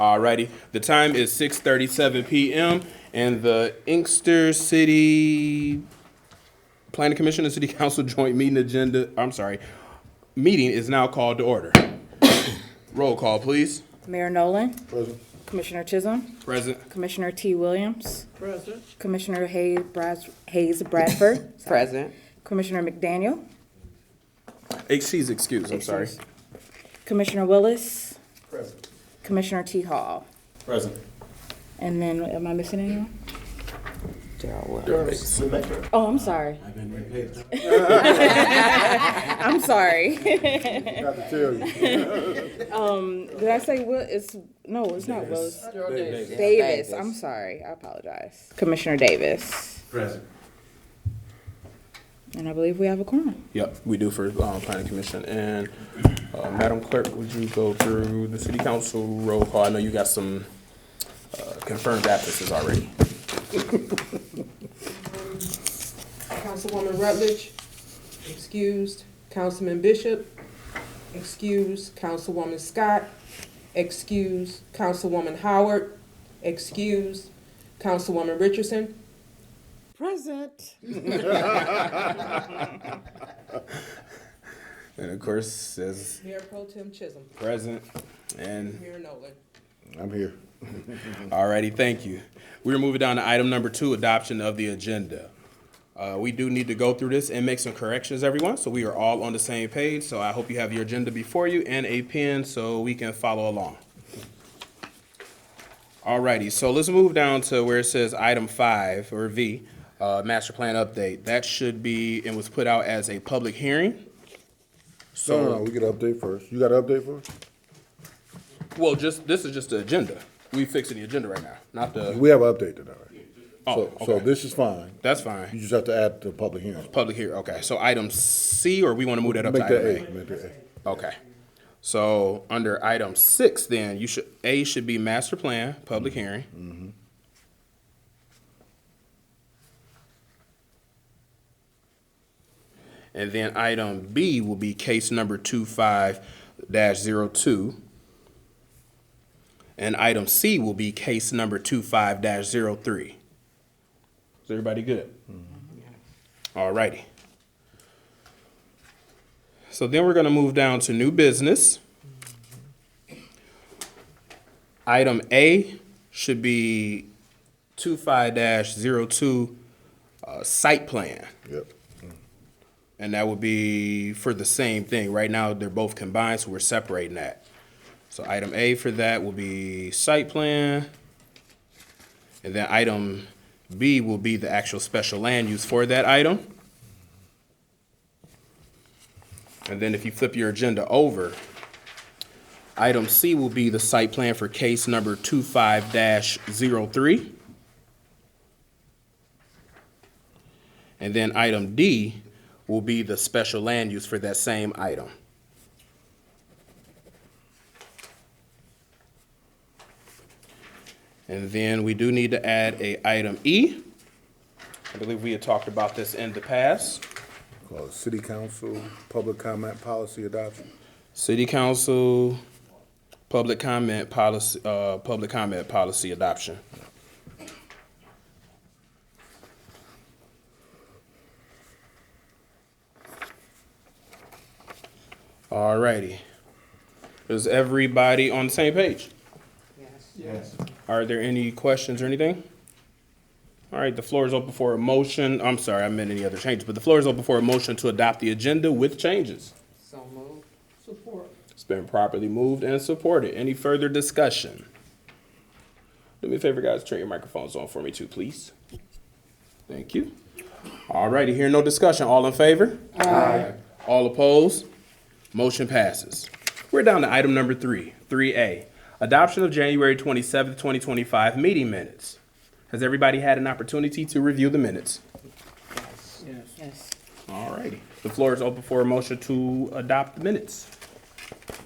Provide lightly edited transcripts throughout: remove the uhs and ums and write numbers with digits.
Alrighty, the time is 6:37 p.m. and the Inkster City Planning Commission and City Council joint meeting meeting is now called to order. Roll call, please. Mayor Nolan. Present. Commissioner Chisholm. Present. Commissioner T. Williams. Present. Commissioner Hayes Bradford. Present. Commissioner McDaniel. She's excused, I'm sorry. Commissioner Willis. Present. Commissioner T. Hall. Present. And then, am I missing anyone? Gerald. Oh, I'm sorry. I'm sorry. Got to tell you. Did I say Will? It's not Willis. Davis. Davis. I'm sorry. I apologize. Commissioner Davis. Present. And I believe we have a quorum. Yep, we do for Planning Commission. And Madam Clerk, would you go through the City Council roll call? I know you got some confirmed absences already. Councilwoman Rutledge, excused. Councilman Bishop, excused. Councilwoman Scott, excused. Councilwoman Howard, excused. Councilwoman Richardson. Present. And of course, as Mayor Pro Tem Chisholm. present and Mayor Nolan. I'm here. alrighty, thank you. We're moving down to item number 2, adoption of the agenda. We do need to go through this and make some corrections, everyone, so we are all on the same page. So I hope you have your agenda before you and a pen so we can follow along. Alrighty, so let's move down to where it says item 5, or V, master plan update. That should be, and was put out as a public hearing. No, we get an update first. You got an update first? Well, this is just the agenda. We fixing the agenda right now, not the, We have an update tonight. oh, So okay. this is fine. That's You fine. just have to add the public hearing. Public hearing, okay. So item C, or we want to move that up to Make that item A. Make that A? Okay. So under item 6, then, A should be master plan, public hearing. And then item B will be case number 25-02. And item C will be case number 25-03. Is everybody good? All righty. So then we're going to move down to new business. Item A should be 25-02 site plan. Yep. And that would be for the same thing. Right now, they're both combined, so we're separating that. So item A for that will be site plan. And then item B will be the actual special land use for that item. And then if you flip your agenda over, item C will be the site plan for case number 25-03. And then item D will be the special land use for that same item. And then we do need to add a item E. I believe we had talked about this in the past. Called City Council Public Comment Policy Adoption. City Council public comment policy adoption. All righty. Is everybody on the same page? Yes. Are there any questions or anything? All right, the floor is open for a motion. I'm sorry, I meant any other changes, but the floor is open for a motion to adopt the agenda with changes. So moved. Support. It's been properly moved and supported. Any further discussion? Do me a favor, guys, turn your microphones on for me too, please. Thank you. All righty, hearing no discussion. All in favor? Aye. All opposed? Motion passes. We're down to item number 3, 3A. Adoption of January 27th, 2025 meeting minutes. Has everybody had an opportunity to review the minutes? Yes. All righty. The floor is open for a motion to adopt the minutes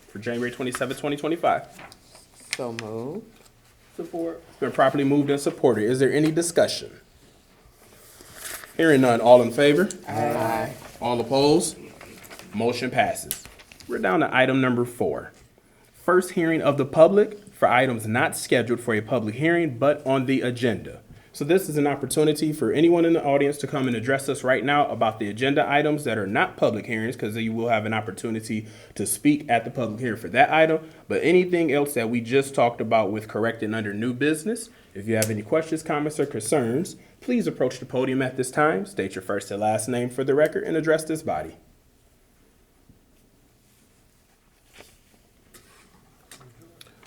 for January 27th, 2025. So moved. Support. It's been properly moved and supported. Is there any discussion? Hearing none. All in favor? Aye. All opposed? Motion passes. We're down to item number 4. First hearing of the public for items not scheduled for a public hearing but on the agenda. So this is an opportunity for anyone in the audience to come and address us right now about the agenda items that are not public hearings, because you will have an opportunity to speak at the public hearing for that item. But anything else that we just talked about with correcting under new business, if you have any questions, comments, or concerns, please approach the podium at this time, state your first and last name for the record, and address this body.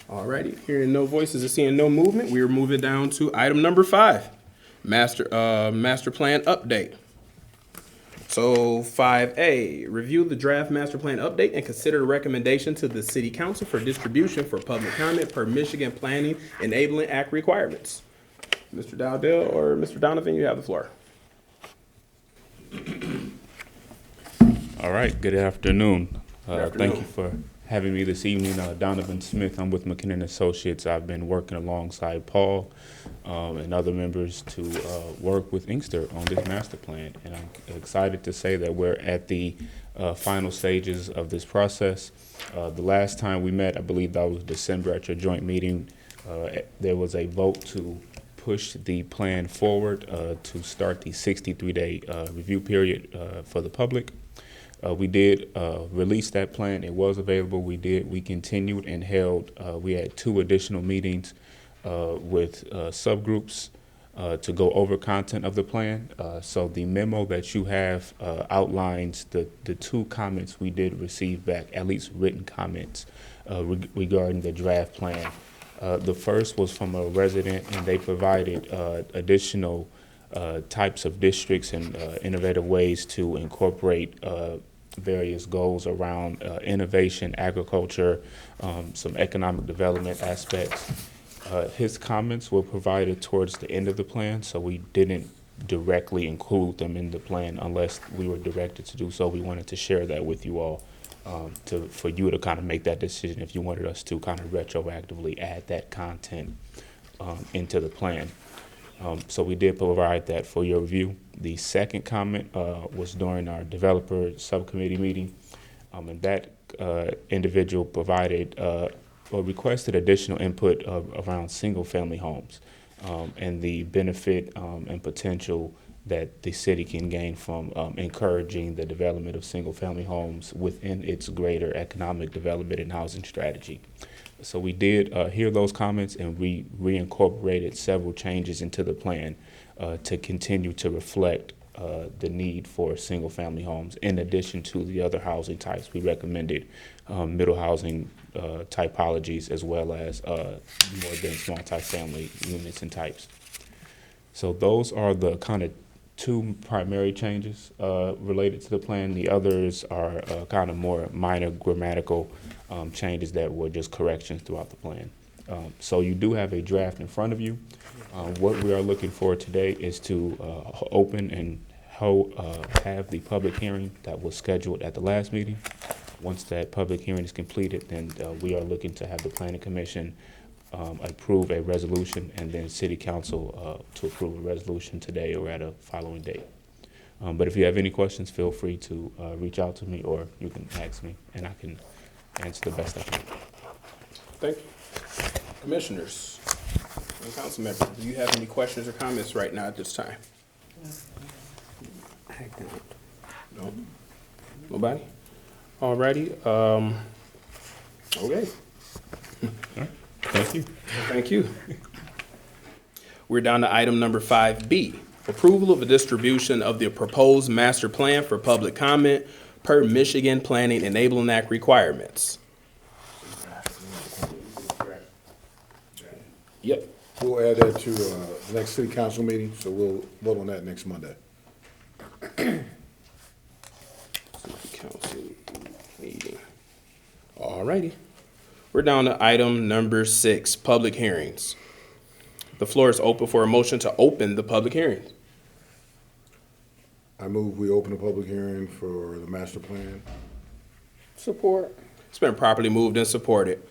Alrighty, hearing no voices and seeing no movement, we are moving down to item number 5, master plan update. So 5A, review the draft master plan update and consider the recommendation to the city council for distribution for public comment per Michigan Planning Enabling Act requirements. Mr. Dowdell or Mr. Donovan, you have the floor. All right, good afternoon. afternoon. Thank you for having me this evening. Donovan Smith, I'm with McKinnon Associates. I've been working alongside Paul and other members to work with Inkster on this master plan. And I'm excited to say that we're at the final stages of this process. The last time we met, I believe that was December at your joint meeting, there was a vote to push the plan forward to start the 63-day review period for the public. We did release that plan. It was available. We continued and held, we had 2 additional meetings with subgroups to go over content of the plan. So the memo that you have outlines the 2 comments we did receive back, at least written comments regarding the draft plan. The first was from a resident, and they provided additional types of districts and innovative ways to incorporate various goals around innovation, agriculture, some economic development aspects. His comments were provided towards the end of the plan, so we didn't directly include them in the plan unless we were directed to do so. We wanted to share that with you all for you to kind of make that decision if you wanted us to kind of retroactively add that content into the plan. So we did provide that for your review. The second comment was during our developer subcommittee meeting, and that individual provided or requested additional input around single-family homes and the benefit and potential that the city can gain from encouraging the development of single-family homes within its greater economic development and housing strategy. So we did hear those comments, and we reincorporated several changes into the plan to continue to reflect the need for single-family homes in addition to the other housing types. We recommended middle housing typologies as well as more dense multifamily units and types. So those are the kind of 2 primary changes related to the plan. The others are kind of more minor grammatical changes that were just corrections throughout the plan. So you do have a draft in front of you. What we are looking for today is to open and have the public hearing that was scheduled at the last meeting. Once that public hearing is completed, then we are looking to have the Planning Commission approve a resolution, and then City Council to approve a resolution today or at a following date. But if you have any questions, feel free to reach out to me, or you can ask me, and I can answer the best I can. Thank you. Commissioners and council members, do you have any questions or comments right now at this time? I don't. No? Nobody? Alrighty, okay. Thank you. Thank you. We're down to item number 5B, approval of a distribution of the proposed master plan for public comment per Michigan Planning Enabling Act requirements. Yep. We'll add that to the next city council meeting, so we'll vote on that next Monday. City Council meeting. Alrighty. We're down to item number 6, public hearings. The floor is open for a motion to open the public hearings. I move we open a public hearing for the master plan. Support. It's been properly moved and supported.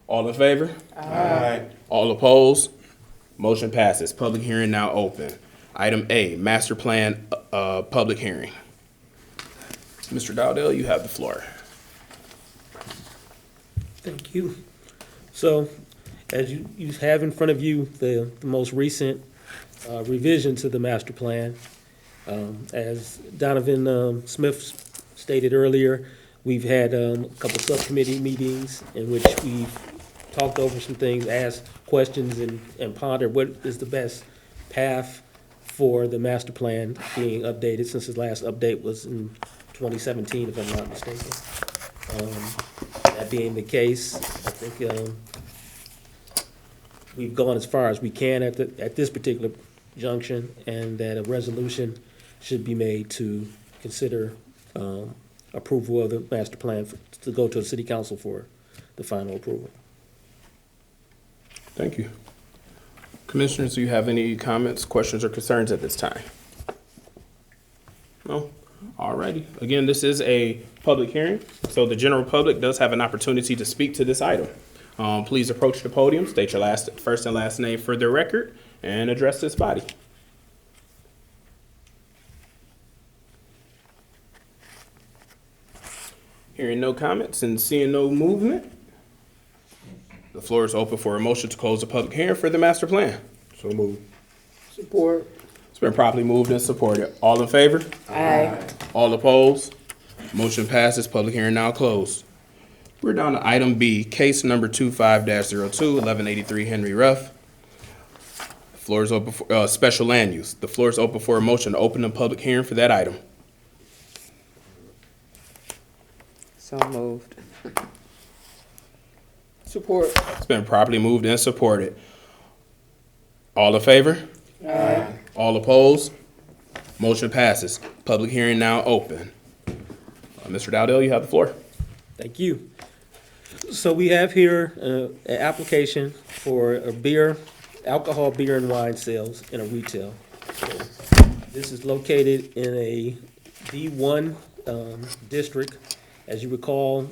All in favor? Aye. All opposed? Motion passes. Public hearing now open. Item A, master plan, public hearing. Mr. Dowdell, you have the floor. Thank you. So, As you have in front of you the most recent revision to the master plan. As Donovan Smith stated earlier, we've had a couple subcommittee meetings in which we've talked over some things, asked questions, and pondered what is the best path for the master plan being updated, since the last update was in 2017, if I'm not mistaken. That being the case, I think we've gone as far as we can at this particular junction, and that a resolution should be made to consider approval of the master plan to go to the city council for the final approval. Thank you. Commissioners, do you have any comments, questions, or concerns at this time? No? All righty. Again, this is a public hearing, so the general public does have an opportunity to speak to this item. Please approach the podium, state your first and last name for the record, and address this body. Hearing no comments and seeing no movement, the floor is open for a motion to close the public hearing for the master plan. So moved. Support. It's been properly moved and supported. All in favor? Aye. All opposed? Motion passes. Public hearing now closed. We're down to item B, case number 25-02, 1183 Henry Ruff. The floor is open for, special land use. The floor is open for a motion to open the public hearing for that item. So moved. Support. It's been properly moved and supported. All in favor? Aye. All opposed? Motion passes. Public hearing now open. Mr. Dowdell, you have the floor. Thank you. So we have here an application for a alcohol, beer, and wine sales in a retail. This is located in a B1 district. As you recall,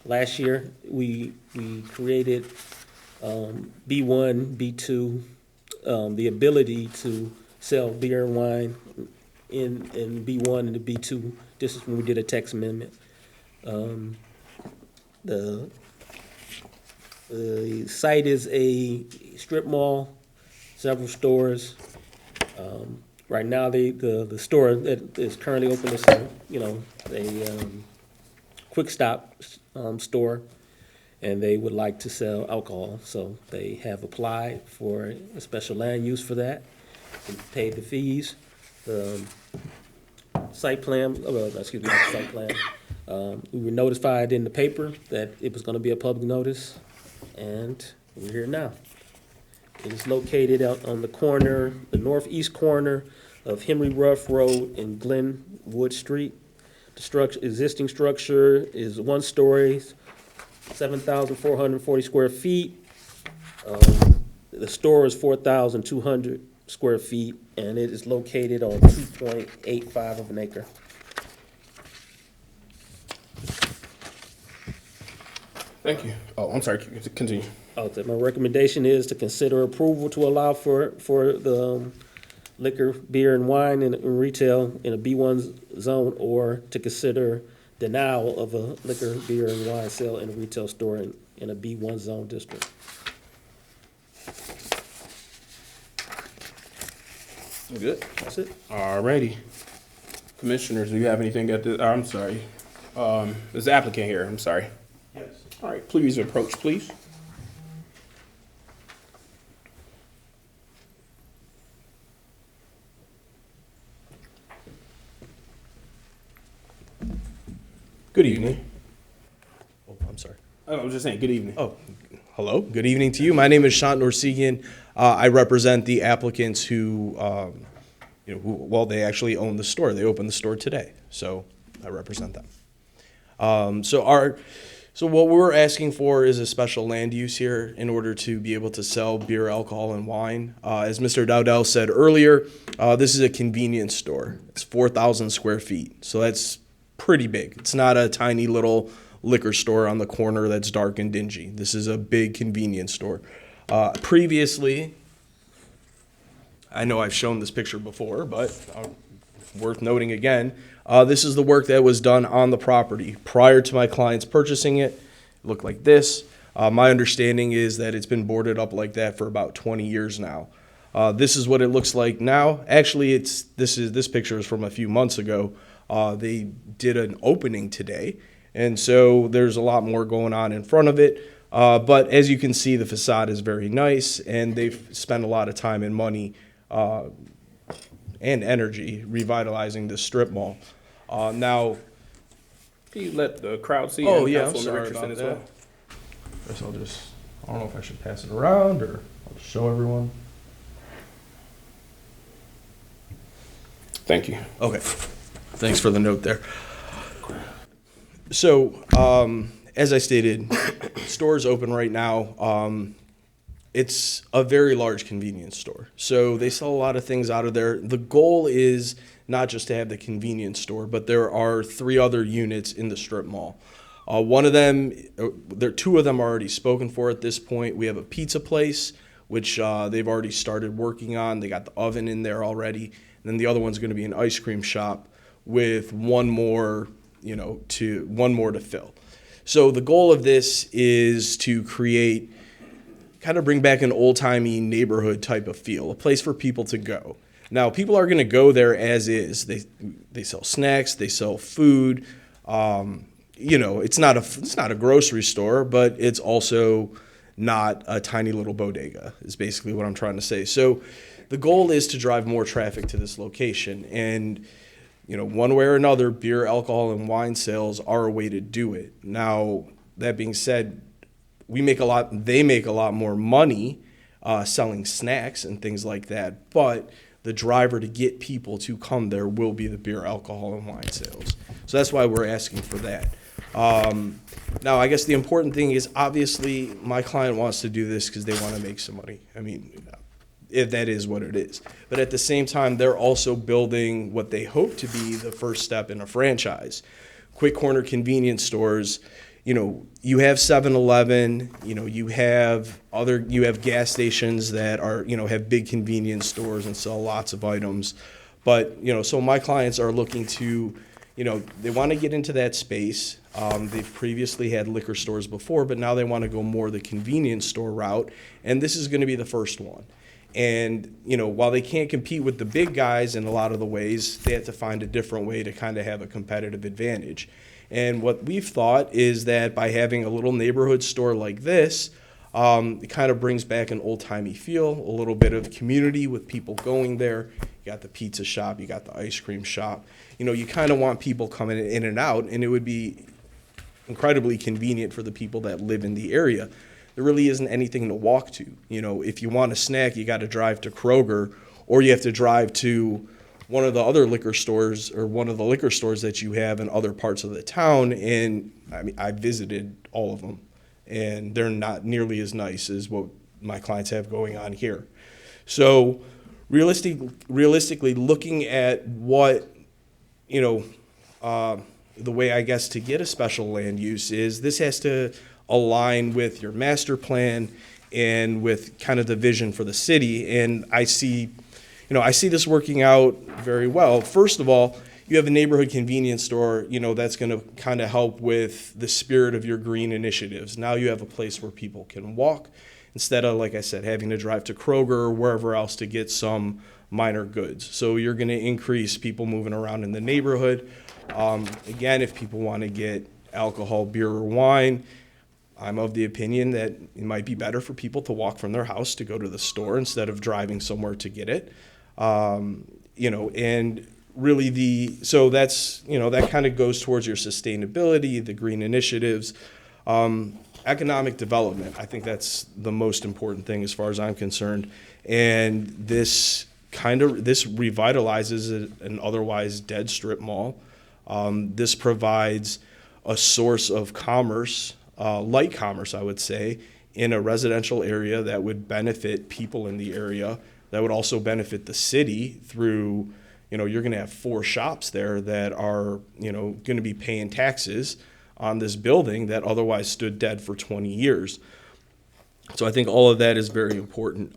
last year, we created B1, B2, the ability to sell beer and wine in B1 and the B2 districts when we did a text amendment. The site is a strip mall, several stores. Right now, the store that is currently open is a quick stop store, and they would like to sell alcohol. So they have applied for a special land use for that and paid the fees. The site plan, not the site plan. We were notified in the paper that it was going to be a public notice, and we're here now. It is located out on the corner, the northeast corner of Henry Ruff Road and Glenwood Street. The existing structure is 1 story, 7,440 square feet. The store is 4,200 square feet, and it is located on 2.85 of an acre. Thank you. Oh, I'm sorry. Continue. My recommendation is to consider approval to allow for the liquor, beer, and wine in retail in a B1 zone, or to consider denial of a liquor, beer, and wine sale in a retail store in a B1 zone district. Good. That's it. All righty. Commissioners, do you have anything at the, I'm sorry. There's the applicant here. I'm sorry. Yes. All right, please approach, please. Good evening. Oh, I'm sorry. I was just saying, good evening. Oh, hello. Good evening to you. My name is Shant Norsegian. I represent the applicants who, they actually own the store. They opened the store today, so I represent them. So what we're asking for is a special land use here in order to be able to sell beer, alcohol, and wine. As Mr. Dowdell said earlier, this is a convenience store. It's 4,000 square feet, so that's pretty big. It's not a tiny little liquor store on the corner that's dark and dingy. This is a big convenience store. Previously, I know I've shown this picture before, but worth noting again, this is the work that was done on the property. Prior to my clients purchasing it, it looked like this. My understanding is that it's been boarded up like that for about 20 years now. This is what it looks like now. Actually, this picture is from a few months ago. They did an opening today, and so there's a lot more going on in front of it. But as you can see, the facade is very nice, and they've spent a lot of time and money and energy revitalizing the strip mall. Now, Can you let the crowd see? oh and yeah, I'm Councilwoman sorry Richardson about as that. well? Guess I don't know if I should pass it around or I'll just show everyone. Thank you. Okay, thanks for the note there. So, as I stated, store's open right now. It's a very large convenience store. So they sell a lot of things out of there. The goal is not just to have the convenience store, but there are 3 other units in the strip mall. One of them, two of them are already spoken for at this point. We have a pizza place, which they've already started working on. They got the oven in there already. And then the other one's going to be an ice cream shop with one more to fill. So the goal of this is to kind of bring back an old-timey neighborhood type of feel, a place for people to go. Now, people are going to go there as is. They sell snacks, they sell food. It's not a grocery store, but it's also not a tiny little bodega, is basically what I'm trying to say. So the goal is to drive more traffic to this location. And, one way or another, beer, alcohol, and wine sales are a way to do it. Now, that being said, they make a lot more money selling snacks and things like that, but the driver to get people to come there will be the beer, alcohol, and wine sales. So that's why we're asking for that. Now, I guess the important thing is, obviously, my client wants to do this because they want to make some money. I mean, if that is what it is. But at the same time, they're also building what they hope to be the first step in a franchise. Quick corner convenience stores, you have 7-Eleven, you have gas stations that are, have big convenience stores and sell lots of items. But, so my clients are looking to, they want to get into that space. They've previously had liquor stores before, but now they want to go more the convenience store route. And this is going to be the first one. And, while they can't compete with the big guys in a lot of the ways, they have to find a different way to kind of have a competitive advantage. And what we've thought is that by having a little neighborhood store like this, it kind of brings back an old-timey feel, a little bit of community with people going there. You got the pizza shop, you got the ice cream shop. You kind of want people coming in and out, and it would be incredibly convenient for the people that live in the area. There really isn't anything to walk to. If you want a snack, you got to drive to Kroger, or you have to drive to one of the other liquor stores or one of the liquor stores that you have in other parts of the town. And I visited all of them, and they're not nearly as nice as what my clients have going on here. So realistically looking at what, the way I guess to get a special land use is this has to align with your master plan and with kind of the vision for the city. And I see this working out very well. First of all, you have a neighborhood convenience store, that's going to kind of help with the spirit of your green initiatives. Now you have a place where people can walk instead of, like I said, having to drive to Kroger or wherever else to get some minor goods. So you're going to increase people moving around in the neighborhood. Again, if people want to get alcohol, beer, or wine, I'm of the opinion that it might be better for people to walk from their house to go to the store instead of driving somewhere to get it. And really so that's, that kind of goes towards your sustainability, the green initiatives, economic development. I think that's the most important thing as far as I'm concerned. And this revitalizes an otherwise dead strip mall. This provides a source of commerce, light commerce, I would say, in a residential area that would benefit people in the area, that would also benefit the city through, you're going to have 4 shops there that are, going to be paying taxes on this building that otherwise stood dead for 20 years. So I think all of that is very important.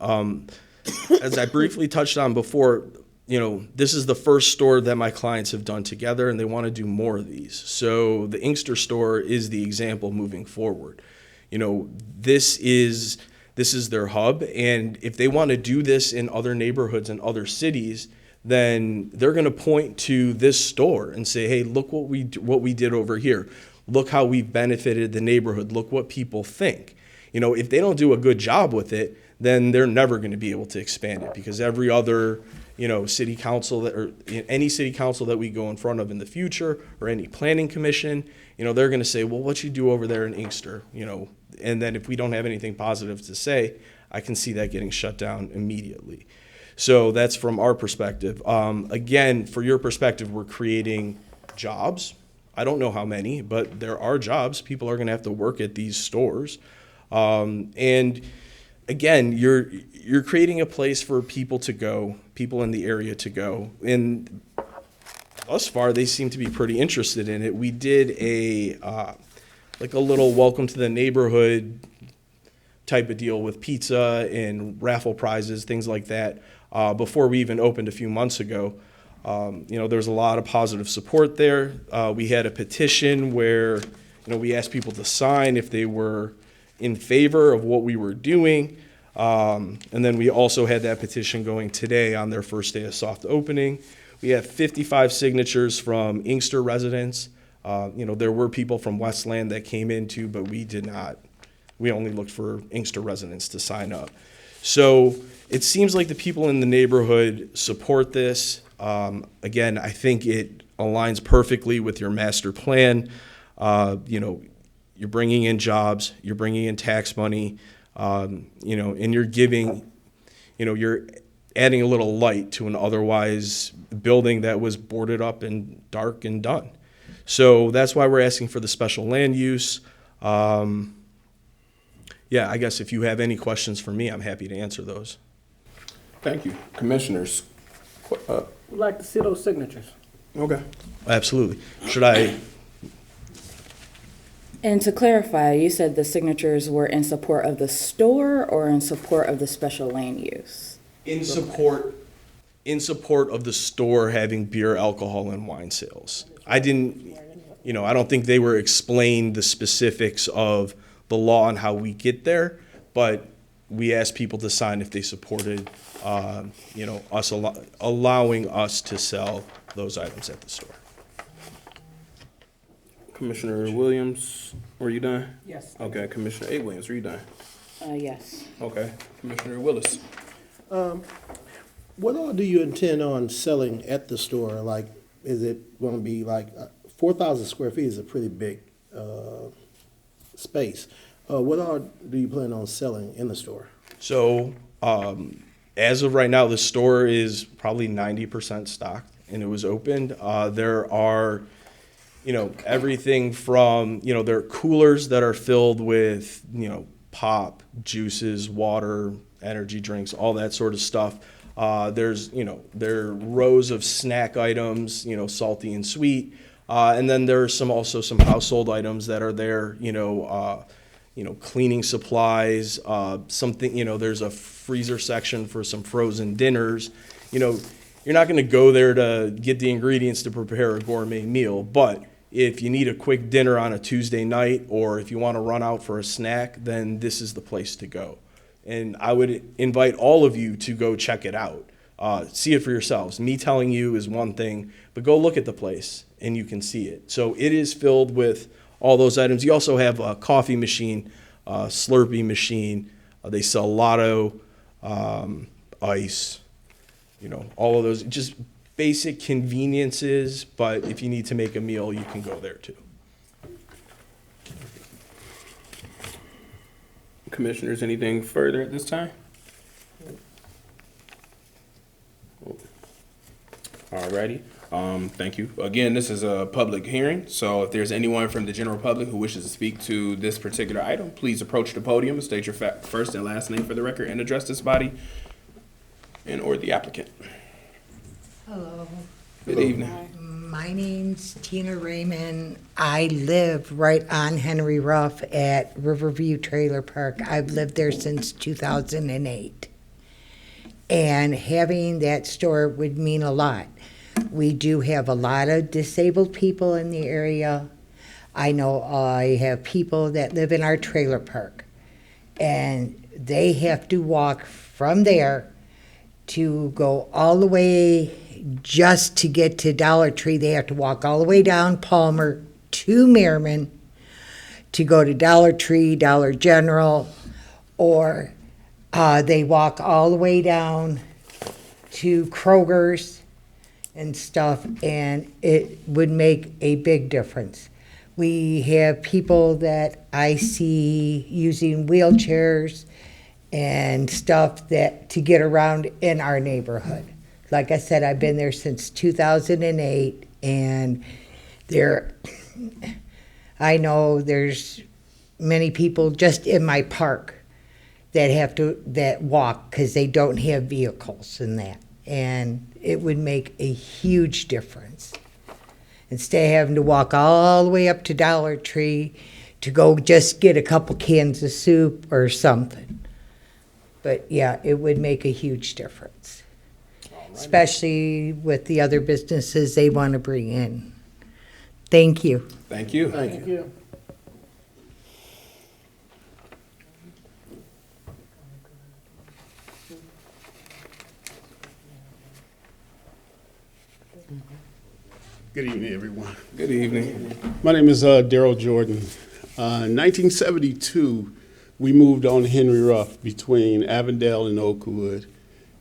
As I briefly touched on before, this is the first store that my clients have done together, and they want to do more of these. So the Inkster store is the example moving forward. this is their hub, and if they want to do this in other neighborhoods and other cities, then they're going to point to this store and say, hey, look what we did over here. Look how we've benefited the neighborhood. Look what people think. If they don't do a good job with it, then they're never going to be able to expand it, because every other city council or any city council that we go in front of in the future, or any planning commission, they're going to say, well, what you do over there in Inkster, and then if we don't have anything positive to say, I can see that getting shut down immediately. So that's from our perspective. Again, for your perspective, we're creating jobs. I don't know how many, but there are jobs. People are going to have to work at these stores. And again, you're creating a place for people to go, people in the area to go. And thus far, they seem to be pretty interested in it. We did a little welcome to the neighborhood type of deal with pizza and raffle prizes, things like that, before we even opened a few months ago. There's a lot of positive support there. We had a petition where, we asked people to sign if they were in favor of what we were doing. And then we also had that petition going today on their first day of soft opening. We have 55 signatures from Inkster residents. There were people from Westland that came in too, but we did not. We only looked for Inkster residents to sign up. So it seems like the people in the neighborhood support this. Again, I think it aligns perfectly with your master plan. You're bringing in jobs, you're bringing in tax money, and you're giving, you're adding a little light to an otherwise building that was boarded up and dark and done. So that's why we're asking for the special land use. I guess if you have any questions for me, I'm happy to answer those. Thank you. Commissioners? We'd like to see those signatures. Okay. Absolutely. Should I? And to clarify, you said the signatures were in support of the store or in support of the special land use? In support of the store having beer, alcohol, and wine sales. I don't think they were explained the specifics of the law and how we get there, but we asked people to sign if they supported, us allowing us to sell those items at the store. Commissioner Williams, were you done? Yes. Okay, Commissioner A. Williams, were you done? Yes. Okay, Commissioner Willis. What all do you intend on selling at the store? Like, is it going to be like 4,000 square feet is a pretty big space. What all do you plan on selling in the store? So, as of right now, the store is probably 90% stocked, and it was opened. There are, everything from, there are coolers that are filled with, pop, juices, water, energy drinks, all that sort of stuff. There's, there are rows of snack items, salty and sweet. And then there's also some household items that are there, cleaning supplies, something, there's a freezer section for some frozen dinners. You're not going to go there to get the ingredients to prepare a gourmet meal, but if you need a quick dinner on a Tuesday night, or if you want to run out for a snack, then this is the place to go. And I would invite all of you to go check it out. See it for yourselves. Me telling you is one thing, but go look at the place and you can see it. So it is filled with all those items. You also have a coffee machine, Slurpee machine. They sell Lotto, ice, all of those. Just basic conveniences, but if you need to make a meal, you can go there too. Commissioners, anything further at this time? Alrighty. Thank you. Again, this is a public hearing, so if there's anyone from the general public who wishes to speak to this particular item, please approach the podium and state your first and last name for the record and address this body and or the applicant. Hello, Good evening. my name's Tina Raymond. I live right on Henry Ruff at Riverview Trailer Park. I've lived there since 2008. And having that store would mean a lot. We do have a lot of disabled people in the area. I know I have people that live in our trailer park, and they have to walk from there to go all the way just to get to Dollar Tree. They have to walk all the way down Palmer to Merriman to go to Dollar Tree, Dollar General, or they walk all the way down to Kroger's and stuff, and it would make a big difference. We have people that I see using wheelchairs and stuff that to get around in our neighborhood. Like I said, I've been there since 2008, and I know there's many people just in my park that walk because they don't have vehicles and that, and it would make a huge difference. Instead of having to walk all the way up to Dollar Tree to go just get a couple cans of soup or something. But yeah, it would make a huge difference, especially with the other businesses they want to bring in. Thank you. Thank you. Thank you. Good evening, everyone. Good evening. My name is Daryl Jordan. In 1972, we moved on Henry Ruff between Avondale and Oakwood,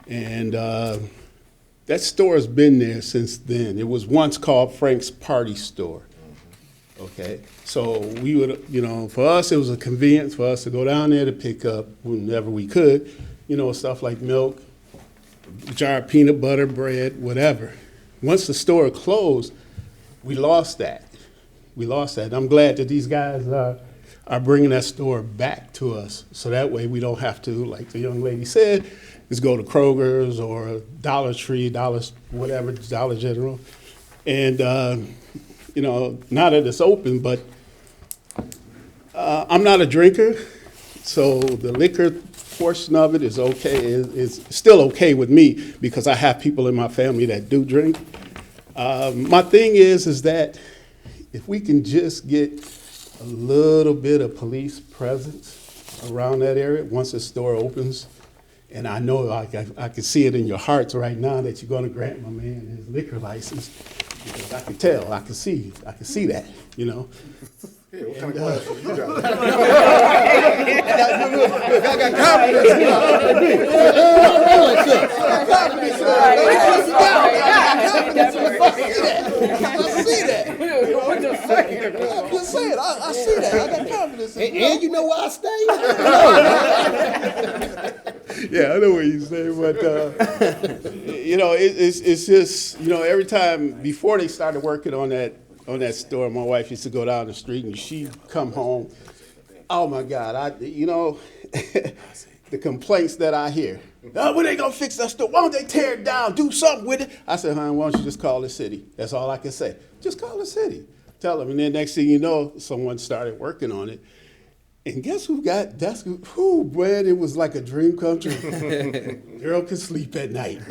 and that store has been there since then. It was once called Frank's Party Store. Okay, so we would, for us, it was a convenience for us to go down there to pick up whenever we could, stuff like milk, jar of peanut butter, bread, whatever. Once the store closed, we lost that. And I'm glad that these guys are bringing that store back to us, so that way we don't have to, like the young lady said, is go to Kroger's or Dollar Tree, Dollar General. And, now that it's open, but I'm not a drinker, so the liquor portion of it is okay, is still okay with me because I have people in my family that do drink. My thing is that if we can just get a little bit of police presence around that area once the store opens, and I know I can see it in your hearts right now that you're going to grant my man his liquor license, because I can tell, I can see that, Hey, what kind of glasses you got? I got confidence. I see that. I'm just saying, I see that. I got confidence. And you know where I stay? Yeah, I know what you're saying, but it's just every time before they started working on that store, my wife used to go down the street and she'd come home. Oh my God, the complaints that I hear. Oh, when they gonna fix that store? Why don't they tear it down? Do something with it. I said, honey, why don't you just call the city? That's all I can say. Just call the city. Tell them, and then next thing you know, someone started working on it. And guess who got, man, it was like a dream come true. Girl could sleep at night.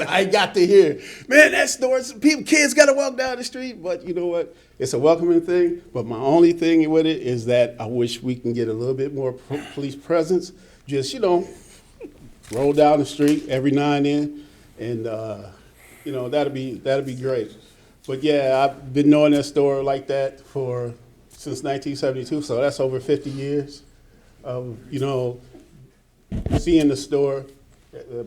I got to hear, man, that store, kids got to walk down the street. But you know what? It's a welcoming thing. But my only thing with it is that I wish we can get a little bit more police presence. Just, roll down the street every now and then. And, that'd be great. But yeah, I've been knowing that store like that since 1972, so that's over 50 years of, seeing the store,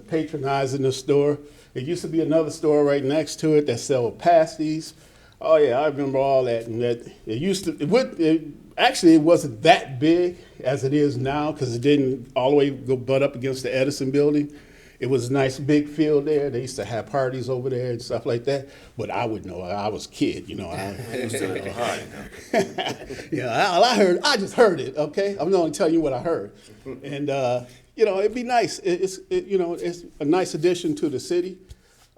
patronizing the store. There used to be another store right next to it that sell pasties. Oh yeah, I remember all that. And that it wasn't that big as it is now because it didn't all the way go butt up against the Edison building. It was a nice big field there. They used to have parties over there and stuff like that. But I would know. I was a kid, Yeah, I just heard it, okay? I'm only telling you what I heard. And, it'd be nice. It's a nice addition to the city,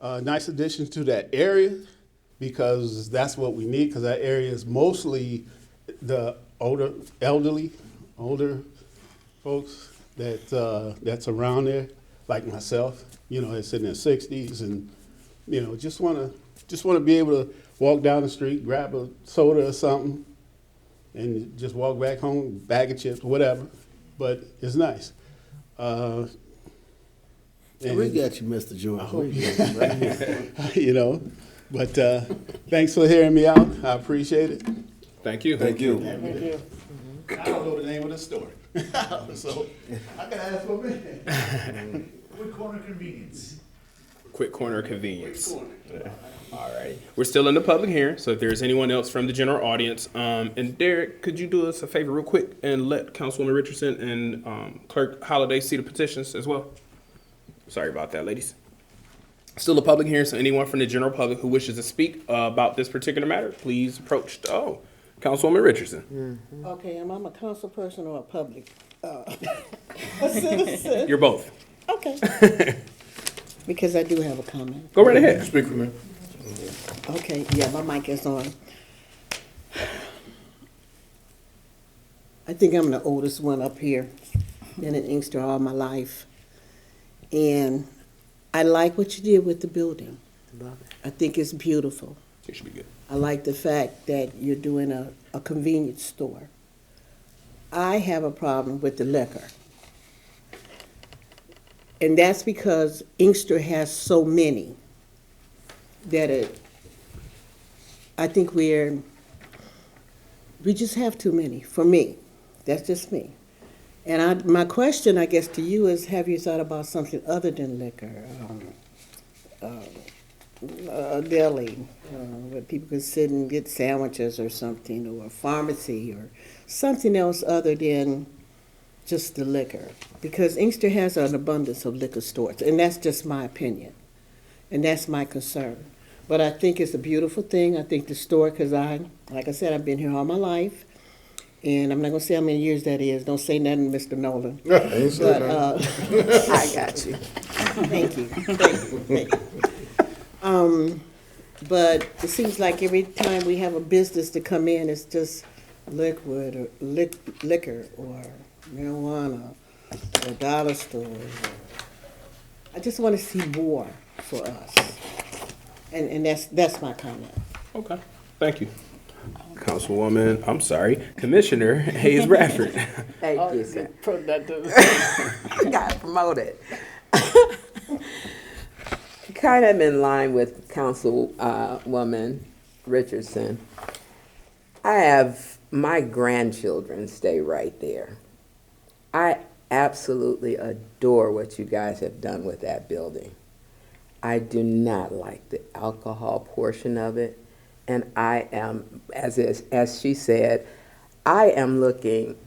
a nice addition to that area because that's what we need because that area is mostly the older folks that's around there. Like myself, it's in their 60s, and just want to be able to walk down the street, grab a soda or something, and just walk back home, bag of chips, whatever. But it's nice. We And, got you, Mr. George. We got you right here. you know, but thanks for hearing me out. I appreciate it. Thank you. Thank you. I don't know the name of the store, so I can ask for a minute. Quick corner convenience. Quick corner of convenience. All right. We're still in the public hearing, so if there's anyone else from the general audience, and Derek, could you do us a favor real quick and let Councilwoman Richardson and Clerk Holliday see the petitions as well? Sorry about that, ladies. Still a public hearing, so anyone from the general public who wishes to speak about this particular matter, please approach. Oh, Councilwoman Richardson. Okay, am I a council person or a public? A citizen? You're both. Okay. Because I do have a comment. Go right ahead. Speak for me. Okay, yeah, my mic is on. I think I'm the oldest one up here. Been in Inkster all my life. And I like what you did with the building. I think it's beautiful. It should be good. I like the fact that you're doing a convenience store. I have a problem with the liquor. And that's because Inkster has so many that I think we just have too many, for me. That's just me. And my question, I guess, to you is, have you thought about something other than liquor? A deli, where people could sit and get sandwiches or something, or a pharmacy, or something else other than just the liquor. Because Inkster has an abundance of liquor stores, and that's just my opinion. And that's my concern. But I think it's a beautiful thing. I think the store, because like I said, I've been here all my life. And I'm not going to say how many years that is. Don't say nothing, Mr. Nolan. Ain't said nothing. I got you. Thank you. Thank you. But it seems like every time we have a business to come in, it's just liquid or liquor or marijuana or dollar stores. I just want to see more for us. And that's my comment. Okay. Thank you. Councilwoman, I'm sorry, Commissioner Hayes Bradford. Thank you, sir. Got promoted. Kind of in line with Councilwoman Richardson. I have my grandchildren stay right there. I absolutely adore what you guys have done with that building. I do not like the alcohol portion of it. And I am, as she said, I am looking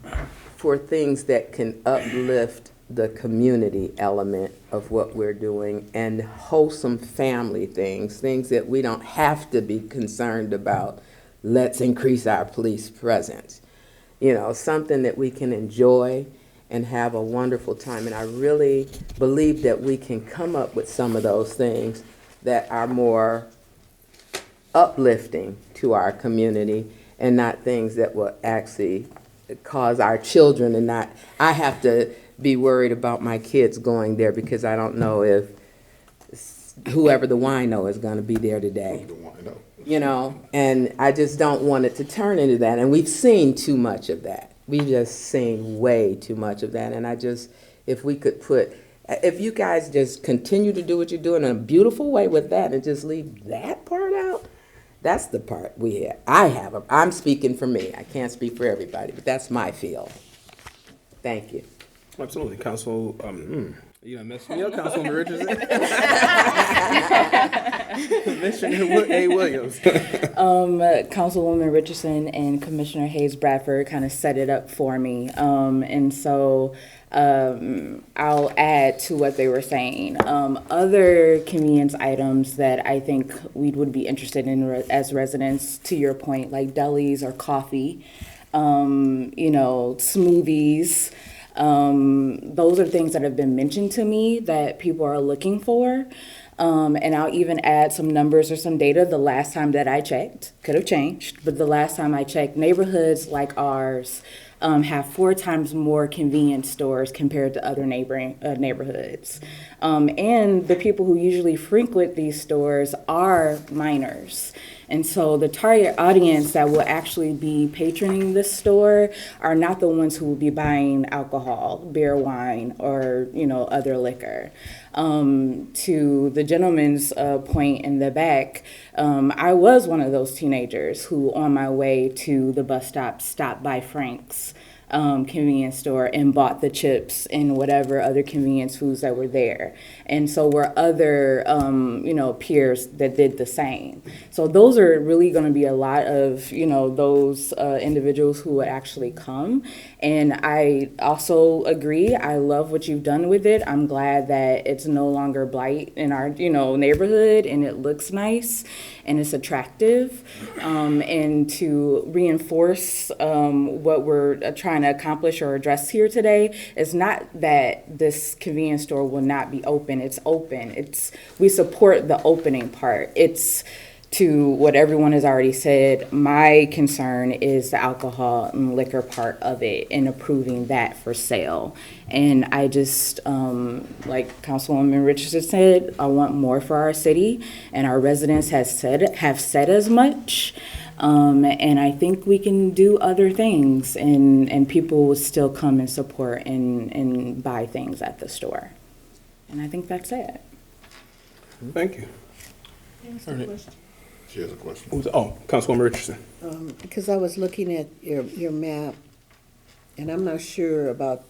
for things that can uplift the community element of what we're doing and wholesome family things that we don't have to be concerned about. Let's increase our police presence. You know, something that we can enjoy and have a wonderful time. And I really believe that we can come up with some of those things that are more uplifting to our community and not things that will actually cause our children and not, I have to be worried about my kids going there because I don't know if whoever the wino is going to be there today. You know, and I just don't want it to turn into that. And we've seen too much of that. We've just seen way too much of that. And I just, if you guys just continue to do what you're doing in a beautiful way with that and just leave that part out, that's the part I'm speaking for me. I can't speak for everybody, but that's my feel. Thank you. Absolutely. You done messed me up, Councilwoman Richardson. Commissioner A. Williams. Councilwoman Richardson and Commissioner Hayes Bradford kind of set it up for me. And so I'll add to what they were saying. Other convenience items that I think we would be interested in as residents, to your point, like delis or coffee, smoothies. Those are things that have been mentioned to me that people are looking for. And I'll even add some numbers or some data. The last time that I checked, could have changed, but the last time I checked, neighborhoods like ours have 4 times more convenience stores compared to other neighboring neighborhoods. And the people who usually frequent these stores are minors. And so the target audience that will actually be patroning this store are not the ones who will be buying alcohol, beer, wine, or, other liquor. To the gentleman's point in the back, I was one of those teenagers who, on my way to the bus stop, stopped by Frank's convenience store and bought the chips and whatever other convenience foods that were there. And so were other, peers that did the same. So those are really going to be a lot of, those individuals who would actually come. And I also agree. I love what you've done with it. I'm glad that it's no longer blight in our, neighborhood, and it looks nice and it's attractive. And to reinforce what we're trying to accomplish or address here today is not that this convenience store will not be open. It's open. We support the opening part. It's to what everyone has already said. My concern is the alcohol and liquor part of it and approving that for sale. And I just, like Councilwoman Richardson said, I want more for our city, and our residents have said as much. And I think we can do other things, and people will still come and support and buy things at the store. And I think that's it. Thank you. She has a question. Councilwoman Richardson. Because I was looking at your map, and I'm not sure about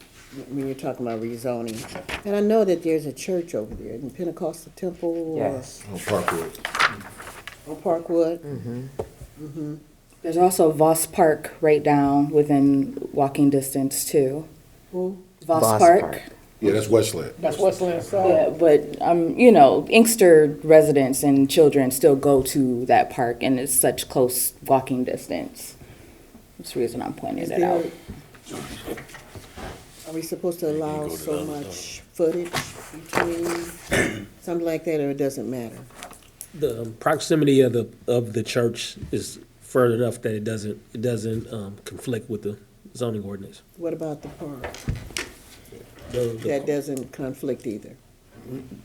when you're talking about rezoning. And I know that there's a church over there, in Pentecostal Temple. Yes. On Parkwood. Or Parkwood. There's also Voss Park right down within walking distance too. Who? Voss Park. Yeah, that's Westland. That's Westland Side. Yeah, but Inkster residents and children still go to that park, and it's such close walking distance. That's the reason I'm pointing it out. Are we supposed to allow so much footage between something like that, or it doesn't matter? The proximity of the church is further enough that it doesn't conflict with the zoning ordinance. What about the park? The- That doesn't conflict either.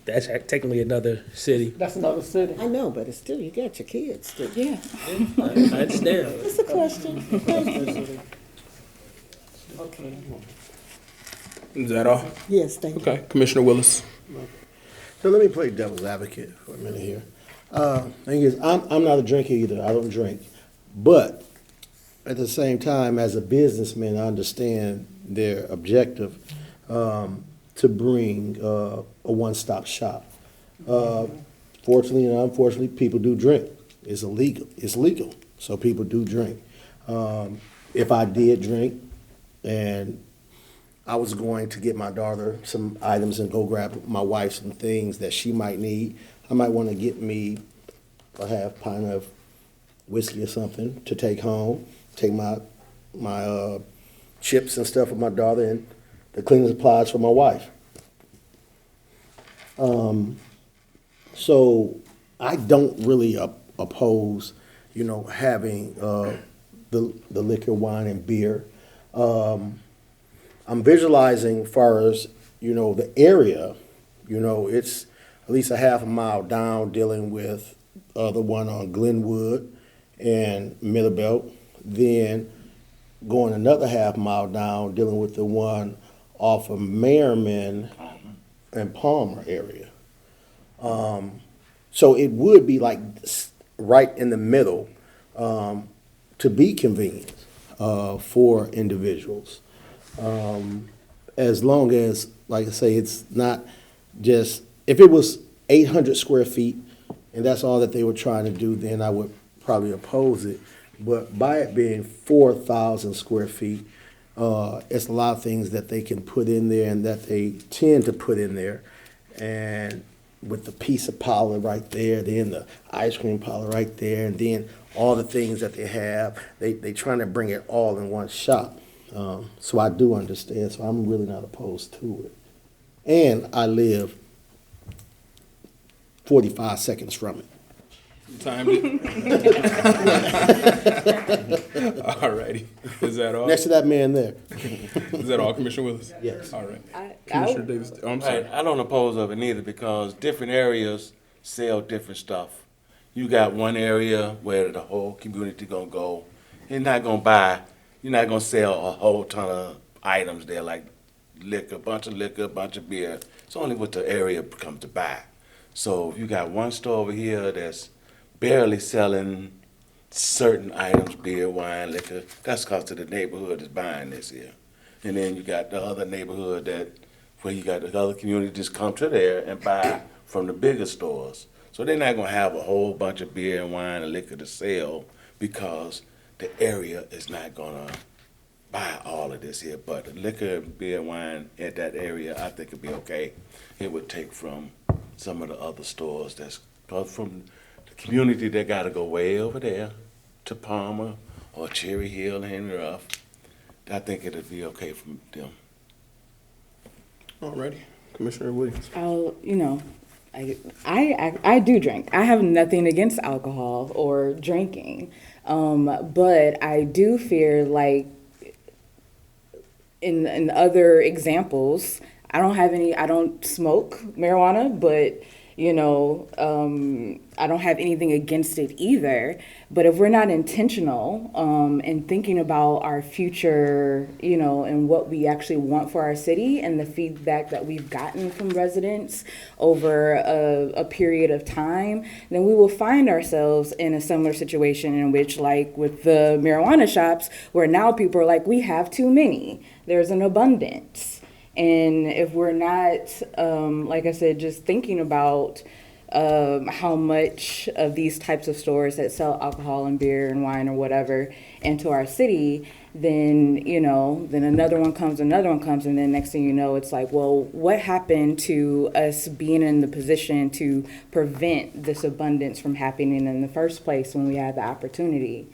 That's technically another city. That's another city. I know, but it's still, you got your kids still. Yeah. I understand. It's a question. Okay. Is that all? Yes, thank you. Okay, Commissioner Willis. So let me play devil's advocate for a minute here. Thing is, I'm not a drinker either. I don't drink. But at the same time, as a businessman, I understand their objective to bring a one-stop shop. Fortunately and unfortunately, people do drink. It's illegal. It's legal, so people do drink. If I did drink and I was going to get my daughter some items and go grab my wife some things that she might need, I might want to get me a half pint of whiskey or something to take home, take my chips and stuff for my daughter, and the cleaning supplies for my wife. So I don't really oppose, having the liquor, wine, and beer. I'm visualizing far as, the area, it's at least a half a mile down dealing with the one on Glenwood and Middlebelt, then going another half mile down dealing with the one off of Merriman and Palmer area. So it would be like right in the middle to be convenient for individuals. As long as, like I say, it's not just, if it was 800 square feet and that's all that they were trying to do, then I would probably oppose it. But by it being 4,000 square feet, it's a lot of things that they can put in there and that they tend to put in there. And with the pizza parlor right there, then the ice cream parlor right there, and then all the things that they have, they trying to bring it all in one shop. So I do understand, so I'm really not opposed to it. And I live 45 seconds from it. Timed it. All righty. Is that all? Next to that man there. Is that all, Commissioner Willis? Yes. All right. I Commissioner Davis. Oh, I'm sorry. I don't oppose of it neither because different areas sell different stuff. you got one area where the whole community gonna go. You're not gonna sell a whole ton of items there like liquor, bunch of beer. It's only what the area comes to buy. So if you got one store over here that's barely selling certain items, beer, wine, liquor, that's because the neighborhood is buying this here. And then you got the other neighborhood where you got the other community just come to there and buy from the bigger stores. So they're not gonna have a whole bunch of beer and wine and liquor to sell because the area is not gonna buy all of this here. But the liquor, beer, wine at that area, I think it'd be okay. It would take from some of the other stores from the community that gotta go way over there to Palmer or Cherry Hill, Henry Ruff. I think it'd be okay from them. Alrighty, Commissioner Williams. I do drink. I have nothing against alcohol or drinking, but I do fear like in other examples, I don't smoke marijuana, but I don't have anything against it either. But if we're not intentional in thinking about our future, and what we actually want for our city and the feedback that we've gotten from residents over a period of time, then we will find ourselves in a similar situation in which, like with the marijuana shops, where now people are like, we have too many. There's an abundance. And if we're not, like I said, just thinking about how much of these types of stores that sell alcohol and beer and wine or whatever into our city, then another one comes, and then next thing you know, it's like, well, what happened to us being in the position to prevent this abundance from happening in the first place when we had the opportunity?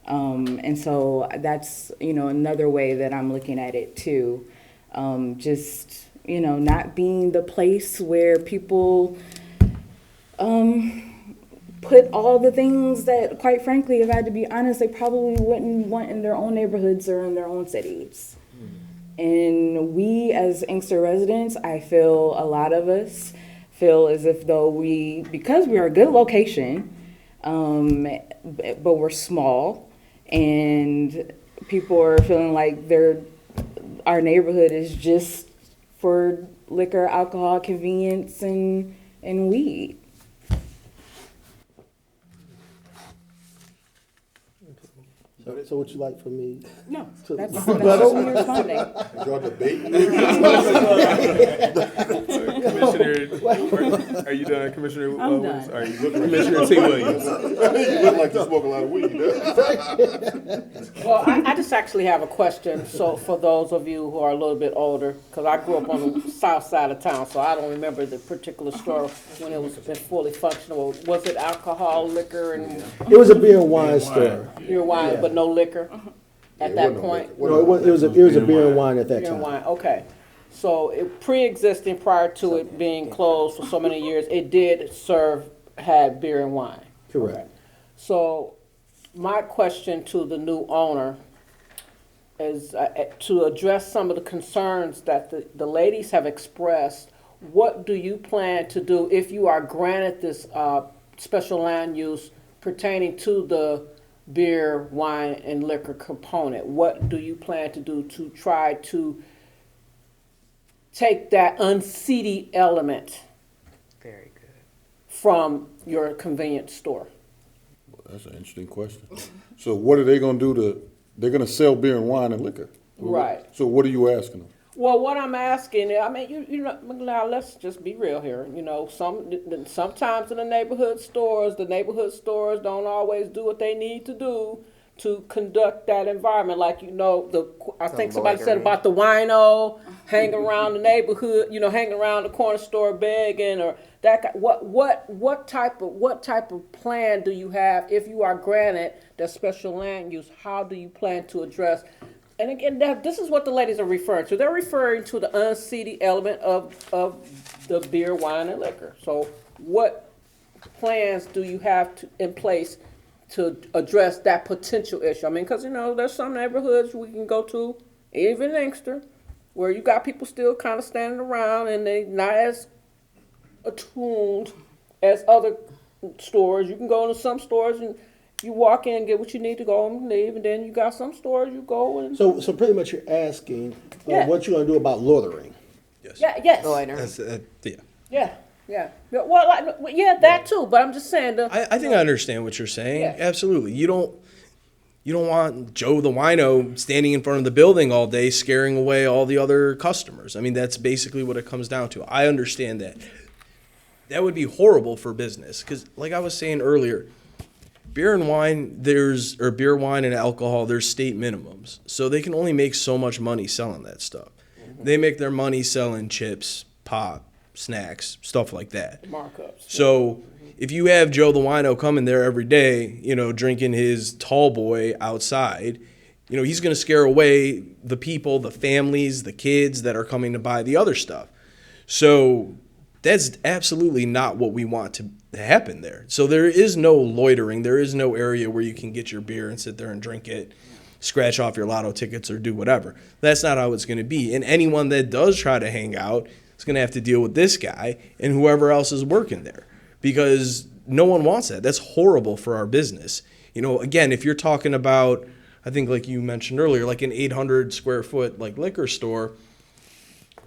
And so that's, another way that I'm looking at it too. Not being the place where people put all the things that, quite frankly, if I had to be honest, they probably wouldn't want in their own neighborhoods or in their own cities. And we as Inkster residents, I feel a lot of us feel as if though because we are a good location, but we're small, and people are feeling like our neighborhood is just for liquor, alcohol, convenience, and weed. So what you like from me? No, that's just me responding. Y'all debating? Commissioner, are you done, Commissioner I'm Williams? done. Are you Commissioner T. Williams? You look like you smoke a lot of weed. Well, I just actually have a question. So for those of you who are a little bit older, because I grew up on the south side of town, so I don't remember the particular store when it was fully functional. Was it alcohol, liquor, and It was a beer and wine store. beer, wine, but no liquor at that point? No, it was a beer and wine at that Beer and time. wine, okay. So it pre-existing prior to it being closed for so many years, it did had beer and wine. Correct. So my question to the new owner is to address some of the concerns that the ladies have expressed. What do you plan to do if you are granted this special land use pertaining to the beer, wine, and liquor component? What do you plan to do to try to take that unseedy element from your convenience store? That's an interesting question. So what are they gonna do they're gonna sell beer and wine and liquor? Right. So what are you asking them? Well, what I'm asking, I mean, now let's just be real here. Sometimes in the neighborhood stores don't always do what they need to do to conduct that environment. Like, I think somebody said about the wino, hanging around the neighborhood, hanging around the corner store begging, or that. What type of plan do you have if you are granted that special land use? How do you plan to address? And again, this is what the ladies are referring to. They're referring to the unseedy element of the beer, wine, and liquor. So what plans do you have in place to address that potential issue? I mean, because, there's some neighborhoods we can go to, even Inkster, where you got people still kind of standing around and they not as attuned as other stores. You can go into some stores and you walk in, get what you need to go and leave, and then you got some stores you go and. So pretty much you're asking Yeah. what you gonna do about loitering. Yeah, yes. That's, yeah. Yeah, yeah. Yeah, well, like, yeah, that too. But I'm just saying. I think I understand what you're saying. Yeah. Absolutely. You don't want Joe the wino standing in front of the building all day scaring away all the other customers. I mean, that's basically what it comes down to. I understand that. That would be horrible for business because, like I was saying earlier, beer, wine, and alcohol, there's state minimums. So they can only make so much money selling that stuff. They make their money selling chips, pop, snacks, stuff like that. Markups. So if you have Joe the wino coming there every day, drinking his tall boy outside, he's going to scare away the people, the families, the kids that are coming to buy the other stuff. So that's absolutely not what we want to happen there. So there is no loitering. There is no area where you can get your beer and sit there and drink it, scratch off your lotto tickets or do whatever. That's not how it's going to be. And anyone that does try to hang out is going to have to deal with this guy and whoever else is working there because no one wants that. That's horrible for our business. Again, if you're talking about, I think like you mentioned earlier, like an 800 square foot like liquor store,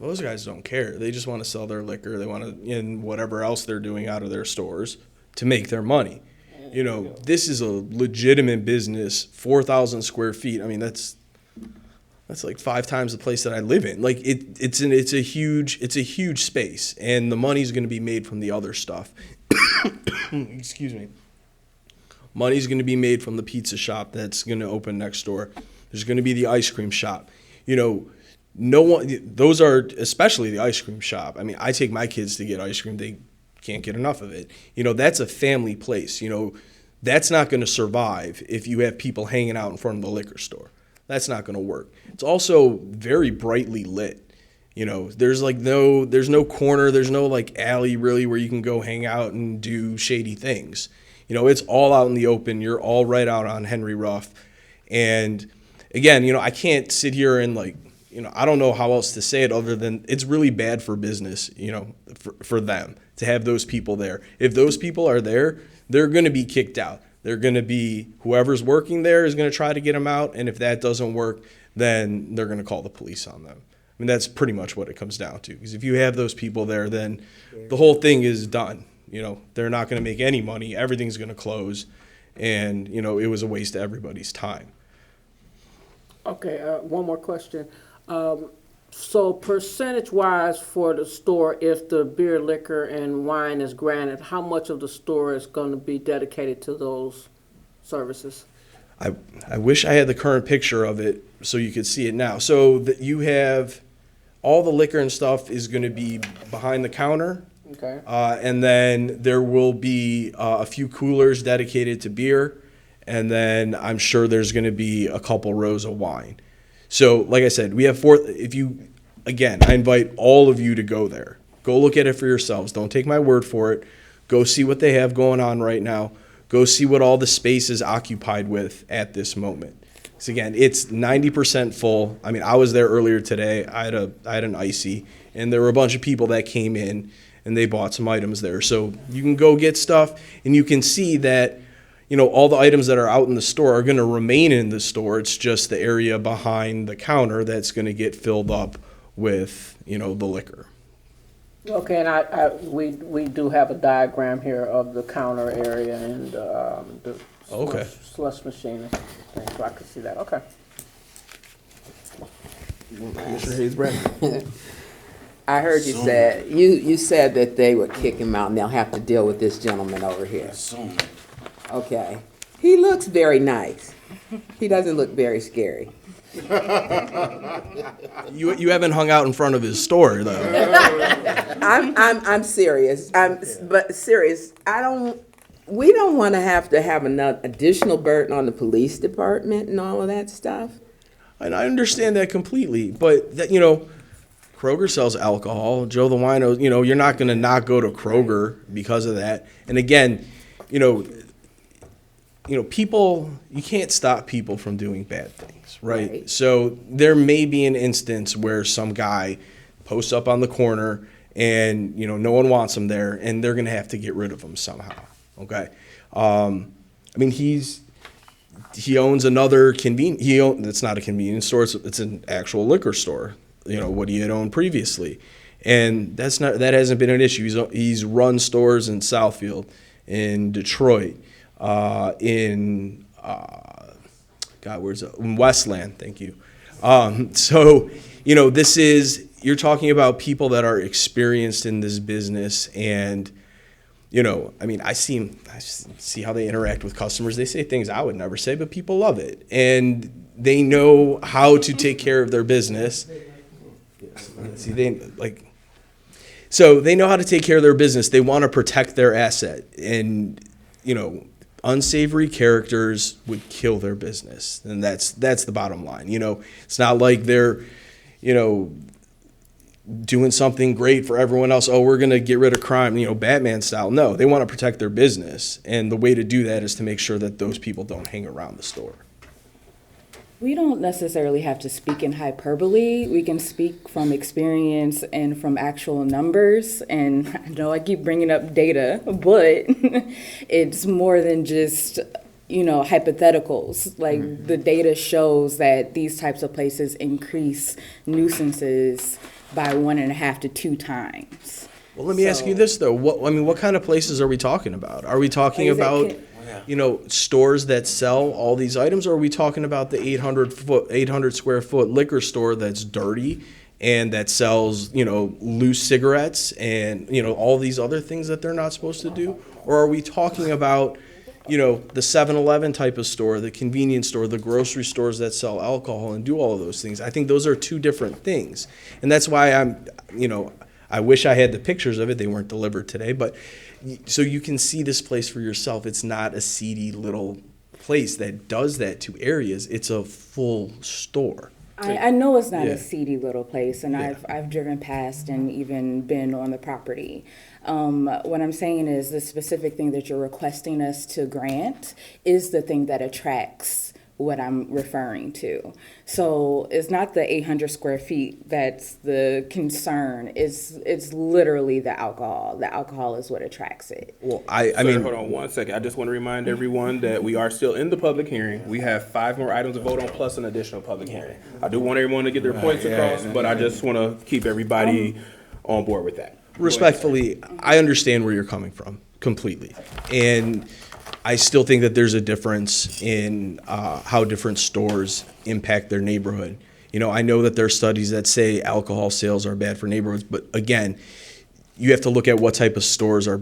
those guys don't care. They just want to sell their liquor. They want to, and whatever else they're doing out of their stores to make their money. This is a legitimate business, 4,000 square feet. I mean, that's like 5 times the place that I live in. Like it's a huge space, and the money's going to be made from the other stuff. Excuse me. Money's going to be made from the pizza shop that's going to open next door. There's going to be the ice cream shop. No one. Those are especially the ice cream shop. I mean, I take my kids to get ice cream. They can't get enough of it. That's a family place. That's not going to survive if you have people hanging out in front of the liquor store. That's not going to work. It's also very brightly lit. There's no corner, there's no like alley really where you can go hang out and do shady things. It's all out in the open. You're all right out on Henry Ruff. And again, I can't sit here and I don't know how else to say it other than it's really bad for business, for them to have those people there. If those people are there, they're going to be kicked out. They're going to be, whoever's working there is going to try to get them out. And if that doesn't work, then they're going to call the police on them. I mean, that's pretty much what it comes down to. Because if you have those people there, then the whole thing is done. They're not going to make any money. Everything's going to close. And, it was a waste of everybody's time. Okay, one more question. So percentage-wise for the store, if the beer, liquor, and wine is granted, how much of the store is going to be dedicated to those services? I wish I had the current picture of it so you could see it now. So that you have all the liquor and stuff is going to be behind the counter. Okay. And then there will be a few coolers dedicated to beer. And then I'm sure there's going to be a couple rows of wine. So, like I said, we have I invite all of you to go there. Go look at it for yourselves. Don't take my word for it. Go see what they have going on right now. Go see what all the space is occupied with at this moment. So again, it's 90% full. I mean, I was there earlier today. I had an icy, and there were a bunch of people that came in, and they bought some items there. So you can go get stuff, and you can see that all the items that are out in the store are going to remain in the store. It's just the area behind the counter that's going to get filled up with, the liquor. Okay, and we do have a diagram here of the counter area and the slush machine and things, so I can see that. Okay. Commissioner Hayes-Bradley. I heard you said that they would kick him out and they'll have to deal with this gentleman over here. Okay. He looks very nice. He doesn't look very scary. You haven't hung out in front of his store though. I'm serious. But serious. We don't want to have another additional burden on the police department and all of that stuff. And I understand that completely, but that Kroger sells alcohol. Joe the wino, you're not going to not go to Kroger because of that. And again, people, you can't stop people from doing bad things, right? So there may be an instance where some guy posts up on the corner and, no one wants him there and they're going to have to get rid of him somehow, Okay. I mean, he owns another it's not a convenience store, it's an actual liquor store, what he had owned previously. And that hasn't been an issue. He's run stores in Southfield, in Detroit, in in Westland, thank you. So, you're talking about people that are experienced in this business, and I mean, I see how they interact with customers. They say things I would never say, but people love it. And they know how to take care of their business. So they know how to take care of their business. They want to protect their asset. And, unsavory characters would kill their business. And that's the bottom line. It's not like they're, doing something great for everyone else. Oh, we're going to get rid of crime, Batman style. No, they want to protect their business. And the way to do that is to make sure that those people don't hang around the store. We don't necessarily have to speak in hyperbole. We can speak from experience and from actual numbers. And I know I keep bringing up data, but it's more than just, hypotheticals. Like the data shows that these types of places increase nuisances by 1.5 to 2 times. Well, let me ask you this though. What kind of places are we talking about? Are we talking about, stores that sell all these items, or are we talking about the 800 square foot liquor store that's dirty and that sells, loose cigarettes and, all these other things that they're not supposed to do? Or are we talking about, the 7-Eleven type of store, the convenience store, the grocery stores that sell alcohol and do all of those things? I think those are 2 different things. And that's why I wish I had the pictures of it. They weren't delivered today, but so you can see this place for yourself. It's not a seedy little place that does that to areas. It's a full store. I know it's not a seedy little place, and I've driven past and even been on the property. What I'm saying is the specific thing that you're requesting us to grant is the thing that attracts what I'm referring to. So it's not the 800 square feet that's the concern. It's literally the alcohol. The alcohol is what attracts it. Well, I mean, hold on one second. I just want to remind everyone that we are still in the public hearing. We have 5 more items to vote on plus an additional public hearing. I do want everyone to get their points across, but I just want to keep everybody on board with that. Respectfully, I understand where you're coming from completely. And I still think that there's a difference in how different stores impact their neighborhood. I know that there are studies that say alcohol sales are bad for neighborhoods, but again, you have to look at what type of stores are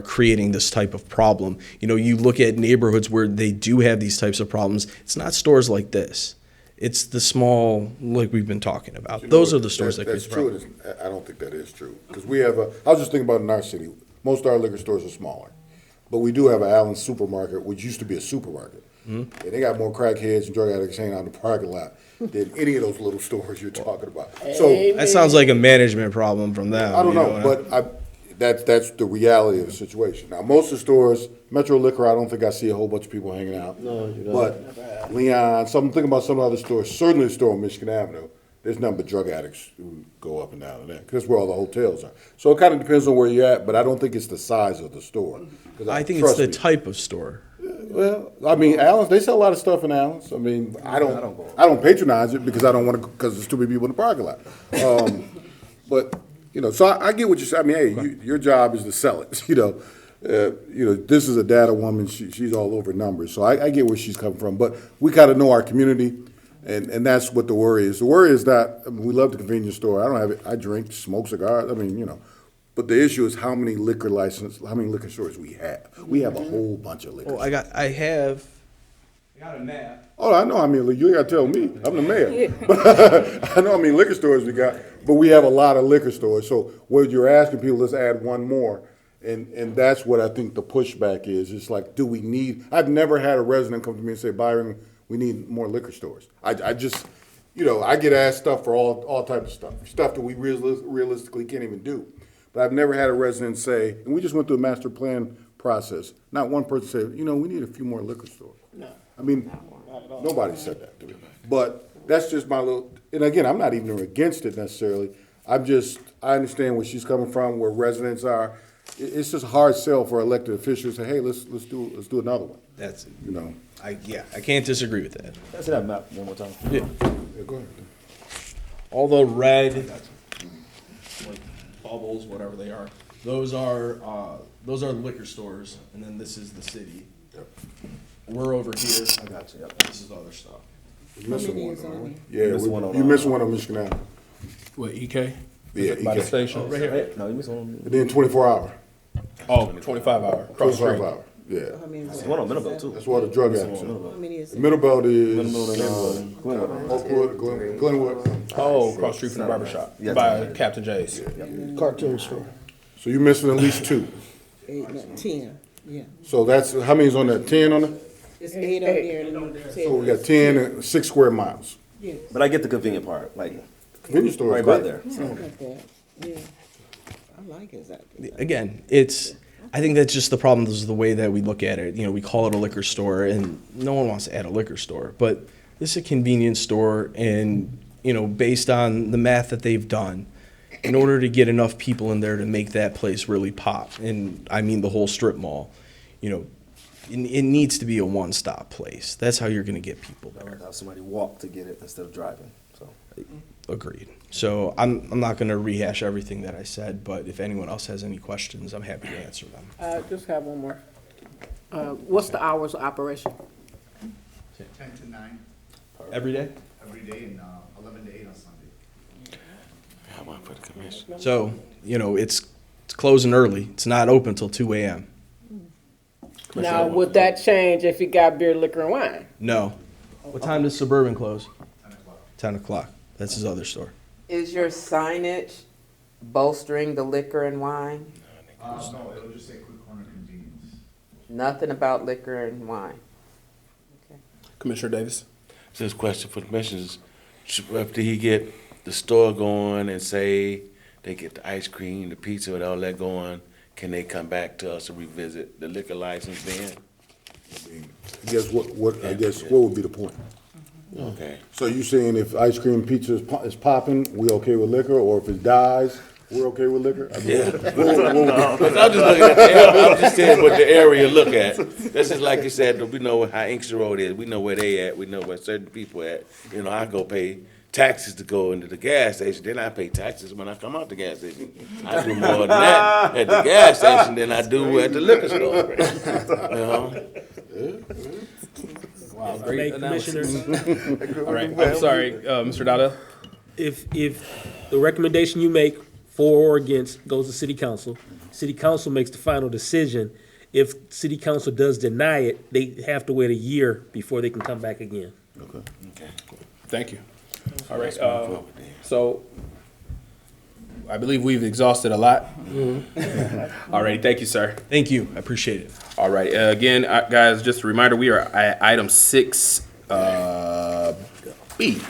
creating this type of problem. You look at neighborhoods where they do have these types of problems. It's not stores like this. It's the small, like we've been talking about. Those are the stores that create the problem. That's true. I don't think that is true. Because we have I was just thinking about in our city, most of our liquor stores are smaller. But we do have an Allen's supermarket, which used to be a supermarket. Mm-hmm. And they got more crackheads and drug addicts hanging out in the parking lot than any of those little stores you're talking about. So that sounds like a management problem from them. I don't know, but that's the reality of the situation. Now, most of the stores, Metro Liquor, I don't think I see a whole bunch of people hanging out. No, you don't. But Leon, so I'm thinking about some other stores, certainly the store on Michigan Avenue, there's nothing but drug addicts who go up and down in there, because that's where all the hotels are. So it kind of depends on where you're at, but I don't think it's the size of the store. I think it's the type of store. Well, I mean, Allen's, they sell a lot of stuff in Allen's. I mean, I don't patronize it because I don't want to, because there's too many people in the parking lot. But, so I get what you're saying. I mean, hey, your job is to sell it, this is a data woman. She's all over numbers. So I get where she's coming from. But we kind of know our community. And that's what the worry is. The worry is that we love the convenience store. I don't have it. I drink, smoke cigars. I mean, But the issue is how many liquor stores we have. We have a whole bunch of liquor stores. I got a map. Oh, I know. I mean, you ain't got to tell me. I'm the mayor. But I know how many liquor stores we got. But we have a lot of liquor stores. So what you're asking people, let's add one more. And that's what I think the pushback is. It's like, do we need? I've never had a resident come to me and say, Byron, we need more liquor stores. I just, I get asked stuff for all types of stuff that we realistically can't even do. But I've never had a resident say, and we just went through a master plan process, not one person said, we need a few more liquor stores. No. I mean, nobody said that to me. But that's just my little, and again, I'm not even against it necessarily. I understand where she's coming from, where residents are. it's just a hard sell for elected officials to say, hey, let's do another one, That's, you know? I can't disagree with that. That's that map one more time. Yeah. Yeah, go ahead. All the red, like bubbles, whatever they are, those are the liquor stores, and then this is the city. We're over here. I got you. Yep. This is other stuff. You missing many one, is though, on right? there? Yeah, you missing one on Michigan Avenue. What, EK? Yeah, By the EK. station? Right here. No, you missed one. And then 24-hour, Oh, 25-hour. Cross the 25 street. hour, yeah. How many is One that? on Middlebelt too. That's where the drug How addicts are. many is it? Middlebelt is Glenwood. Oakwood, Glenwood. Oh, cross the street from the barber shop. Yeah. By Captain J's. Cartoon store. So you missing at least 2. 8, 10, yeah. So that's, how many's on that, 10 on it? It's 8 on there and then 10. So we got 10 and 6 square miles. Yes. But I get the convenient part, like Convenience store right is about great. there. Something like that, yeah. I like it, exactly. Again, I think that's just the problem is the way that we look at it. You know, we call it a liquor store, and no one wants to add a liquor store, but this is a convenience store, and, you know, based on the math that they've done, in order to get enough people in there to make that place really pop, and I mean the whole strip mall, you know, it needs to be a one-stop place. That's how you're going to get people there. Have somebody walk to get it instead of driving, so. Agreed. So I'm not going to rehash everything that I said, but if anyone else has any questions, I'm happy to answer them. Just have one more. What's the hours of operation? 10 to 9 Every day? every day and 11 to 8 on Sunday. I want for the commission. So, you know, it's closing early. It's not open till 2 a.m. Now, would that change if you got beer, liquor, and wine? No. What time does Suburban close? 10 o'clock. 10 o'clock. That's his other store. Is your signage bolstering the liquor and wine? No, it'll just say quick corner convenience. Nothing about liquor and wine. Commissioner Davis. So this question for the commissioners, after he get the store going and say they get the ice cream, the pizza, and all that going, can they come back to us and revisit the liquor license then? I guess what would be the point? Okay. So you saying if ice cream pizza is popping, we okay with liquor, or if it dies, we're okay with liquor? I mean, Yeah. Because I'm just looking at the area, I'm just saying what the area look at. This is like you said, we know how Inkster Road is, we know where they at, we know where certain people at. You know, I go pay taxes to go into the gas station, then I pay taxes when I come out the gas station. I do more than that at the gas station than I do at the liquor store. You know? Wow, Hey, great analysis. commissioners, All right, I'm sorry, Mr. Dowdell. if the recommendation you make for or against goes to city council makes the final decision. If city council does deny it, they have to wait a year before they can come back again. Okay. Thank you. All right, so I believe we've exhausted a lot. All right, thank you, sir. Thank you. I appreciate it. All right, again, guys, just a reminder, we are at item 6, B.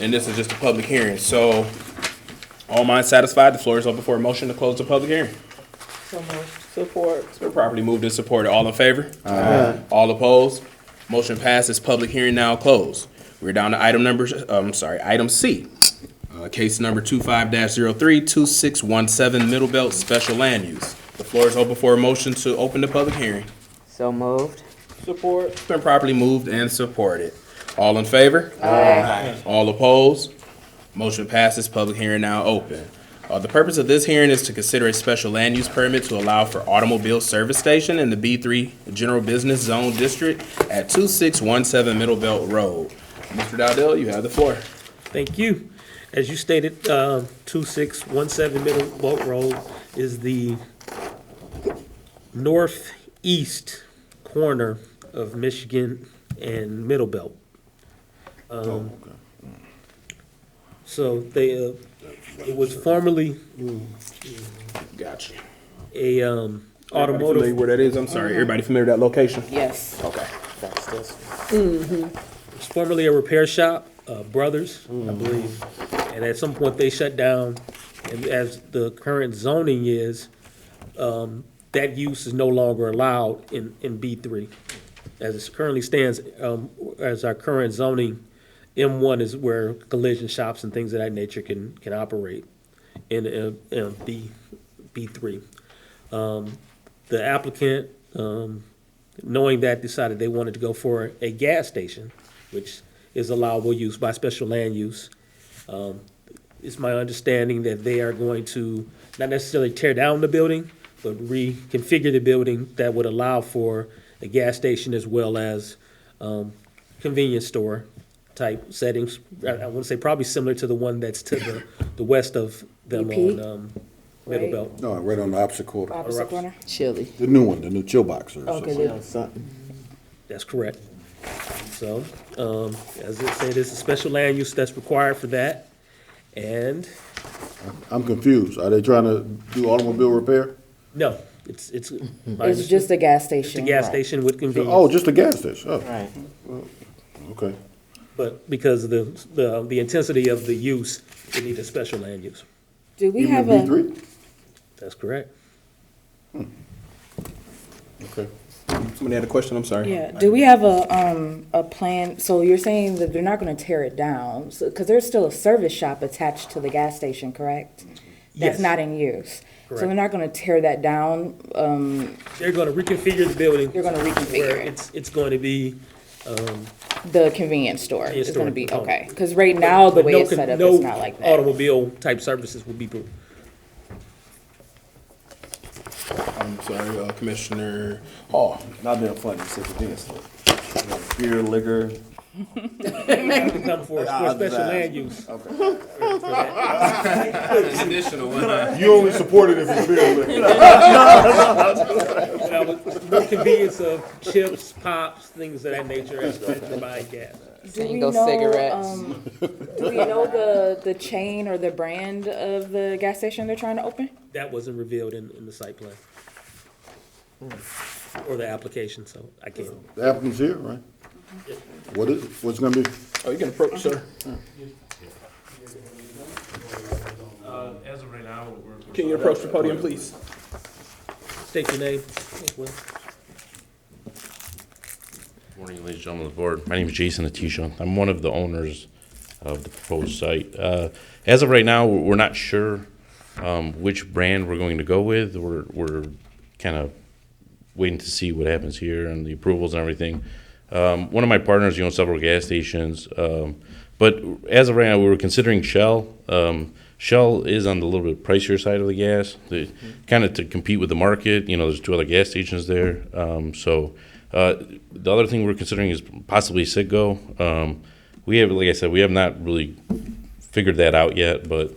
And this is just a public hearing, so all minds satisfied, the floor is open for a motion to close the public hearing. Support. It's been properly moved and supported. All in favor? Aye. All opposed? Motion passes. Public hearing now closed. We're down to item C. Case number 25-03-2617 Middle Belt Special Land Use. The floor is open for a motion to open the public hearing. So moved. Support. It's been properly moved and supported. All in favor? Aye. All opposed? Motion passes. Public hearing now open. The purpose of this hearing is to consider a special land use permit to allow for automobile service station in the B3 General Business Zone District at 2617 Middle Belt Road. Mr. Dowdell, you have the floor. Thank you. As you stated, 2617 Middle Boat Road is the northeast corner of Michigan and Middle Belt. So it was formerly Gotcha. a Familiar automotive. where that is? I'm sorry. Everybody familiar with that location? Yes. Okay. That's this. It's formerly a repair shop, Brothers, I believe. And at some point, they shut down, and as the current zoning is, that use is no longer allowed in B3. As it currently stands, as our current zoning, M1 is where collision shops and things of that nature can operate in B3. The applicant, knowing that, decided they wanted to go for a gas station, which is allowable use by special land use. It's my understanding that they are going to not necessarily tear down the building, but reconfigure the building that would allow for a gas station as well as convenience store type settings. I want to say probably similar to the one that's to the west of them EP? on Middle Right. Belt. No, right on the opposite quarter. Opposite corner? Chili. The new one, the new chill box or Okay, something. good. Something. That's correct. So, as I said, it's a special land use that's required for that. And, I'm confused. Are they trying to do automobile repair? no, it's. It's just a gas It's a station. gas Right. station with convenience. Oh, just a gas station, oh, Right. okay. But because of the intensity of the use, it needs a special land use. Do we Even have in a, B3? That's correct. Okay. Somebody had a question, I'm sorry. yeah, do we have a plan, so you're saying that they're not gonna tear it down? Because there's still a service shop attached to the gas station, correct? Yes. That's not in use. So Correct. they're not gonna tear that down, They're gonna reconfigure the building. They're gonna reconfigure where it. It's going to be, the convenience store Convenience is gonna store be, component. okay. Because right now, the but way no it's con- set up, no it's not like that. automobile type services will be, I'm sorry, Commissioner Hall. Not being funny, it's a convenience store. Beer, liquor. come for special land use. Additional one. You only support it if it's beer liquor. No convenience of chips, pops, things of that nature as to provide gas. Do we Single know, cigarettes. Do we know the chain or the brand of the gas station they're trying to open? That wasn't revealed in the site plan. Or the application, so I can't. The applicant's here, right? What is it? What's gonna be? Oh, you can approach, sir. As of right now, Can you approach the podium, please? State your name as well. Morning, ladies and gentlemen of the board. My name is Jason Atisha. I'm one of the owners of the proposed site. As of right now, we're not sure which brand we're going to go with. We're kind of waiting to see what happens here and the approvals and everything. One of my partners, several gas stations, but as of right now, we were considering Shell. Shell is on the little bit pricier side of the gas, kind of to compete with the market. There's 2 other gas stations there. The other thing we're considering is possibly Citgo. We have, like I said, we have not really figured that out yet, but,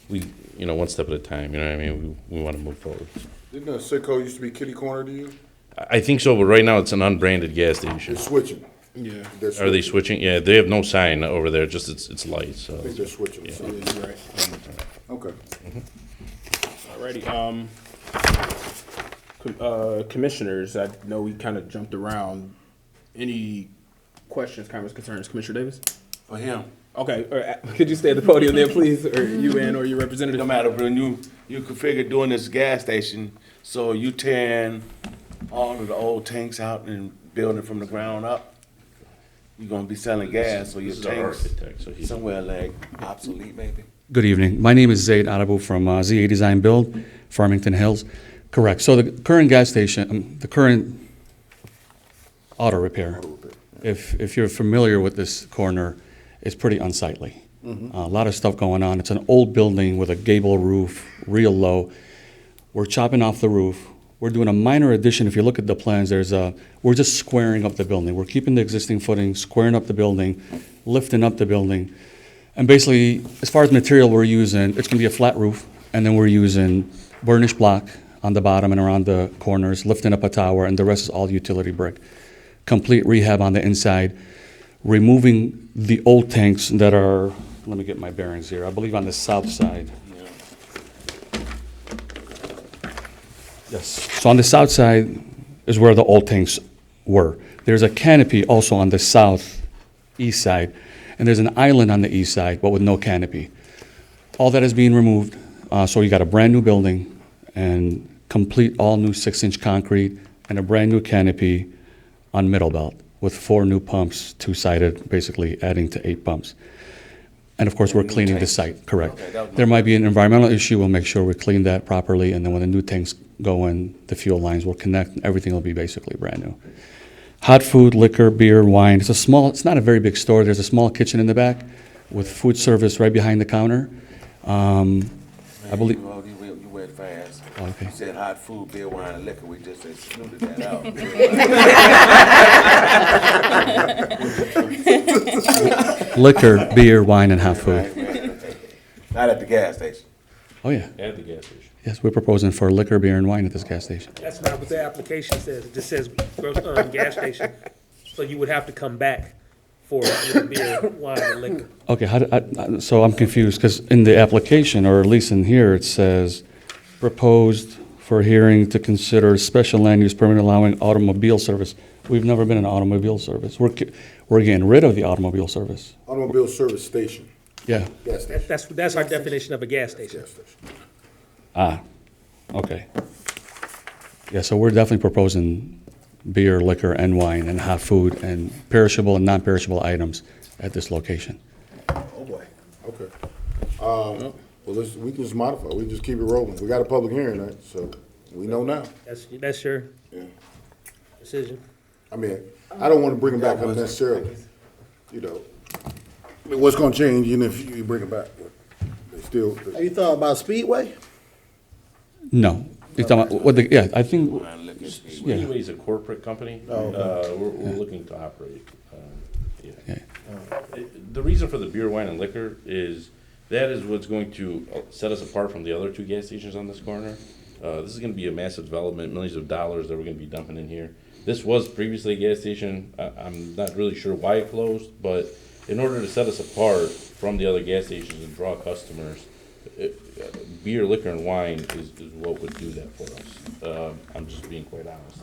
one step at a time, you know what I mean? We want to move forward. Didn't Sitco used to be kitty corner to you? I think so, but right now it's an unbranded gas station. They're switching. Yeah. Are they switching? Yeah, they have no sign over there, just it's lights, so. I think they're switching. So, You're right. okay. Alrighty, commissioners, I know we kind of jumped around. Any questions, comments, concerns? Commissioner Davis? For him. Okay, could you stay at the podium there, please, or you and or your It representative? don't matter, when you configure doing this gas station, so you tearing all of the old tanks out and building from the ground up. You're gonna be selling gas, so your This is our tanks architect, so he's. somewhere like obsolete maybe. Good evening. My name is Zaid Arabu from ZA Design Build, Farmington Hills. Correct. So the current gas station, the current auto repair, if you're familiar with this corner, it's pretty unsightly. A lot of stuff going on. It's an old building with a gable roof, real low. We're chopping off the roof. We're doing a minor addition. If you look at the plans, we're just squaring up the building. We're keeping the existing footing, squaring up the building, lifting up the building. And basically, as far as material we're using, it's gonna be a flat roof, and then we're using burnished block on the bottom and around the corners, lifting up a tower, and the rest is all utility brick. Complete rehab on the inside, removing the old tanks that are, let me get my bearings here, I believe on the south side. Yes, so on the south side is where the old tanks were. There's a canopy also on the southeast side, and there's an island on the east side, but with no canopy. All that is being removed, so you got a brand-new building and complete all-new 6-inch concrete and a brand-new canopy on Middle Belt with 4 new pumps, 2-sided, basically adding to 8 pumps. And of course, we're cleaning the site, correct. There might be an environmental issue, we'll make sure we clean that properly, and then when the new tanks go in, the fuel lines will connect, and everything will be basically brand new. Hot food, liquor, beer, wine, it's not a very big store, there's a small kitchen in the back with food service right behind the counter. I believe, You went fast. okay. You said hot food, beer, wine, and liquor. We just excluded that out. Liquor, beer, wine, and hot food. Not at the gas station. Oh, yeah. At the gas station. Yes, we're proposing for liquor, beer, and wine at this gas station. That's not what the application says. It just says gas station. So you would have to come back for beer, wine, and liquor. Okay, so I'm confused, because in the application, or at least in here, it says, proposed for hearing to consider special land use permit allowing automobile service. We've never been in automobile service. We're getting rid of the automobile service. Automobile service station. Yeah. Gas station. That's our definition of a gas station. Gas station. Ah, okay. Yeah, so we're definitely proposing beer, liquor, and wine, and hot food, and perishable and non-perishable items at this location. Oh, boy. Okay. Well, we can just modify. We can just keep it rolling. We got a public hearing, right? So we know now. That's your Yeah. decision. I mean, I don't want to bring it back unnecessarily. You know, I mean, what's going to change even if you bring it back? But they still. Have you thought about Speedway? No. You're talking about, what the, yeah, I think, yeah. Speedway is a corporate company. We're looking to operate. Yeah. The reason for the beer, wine, and liquor is that is what's going to set us apart from the other two gas stations on this corner. This is going to be a massive development, millions of dollars that we're going to be dumping in here. This was previously a gas station. I'm not really sure why it closed, but in order to set us apart from the other gas stations and draw customers, beer, liquor, and wine is what would do that for us. I'm just being quite honest.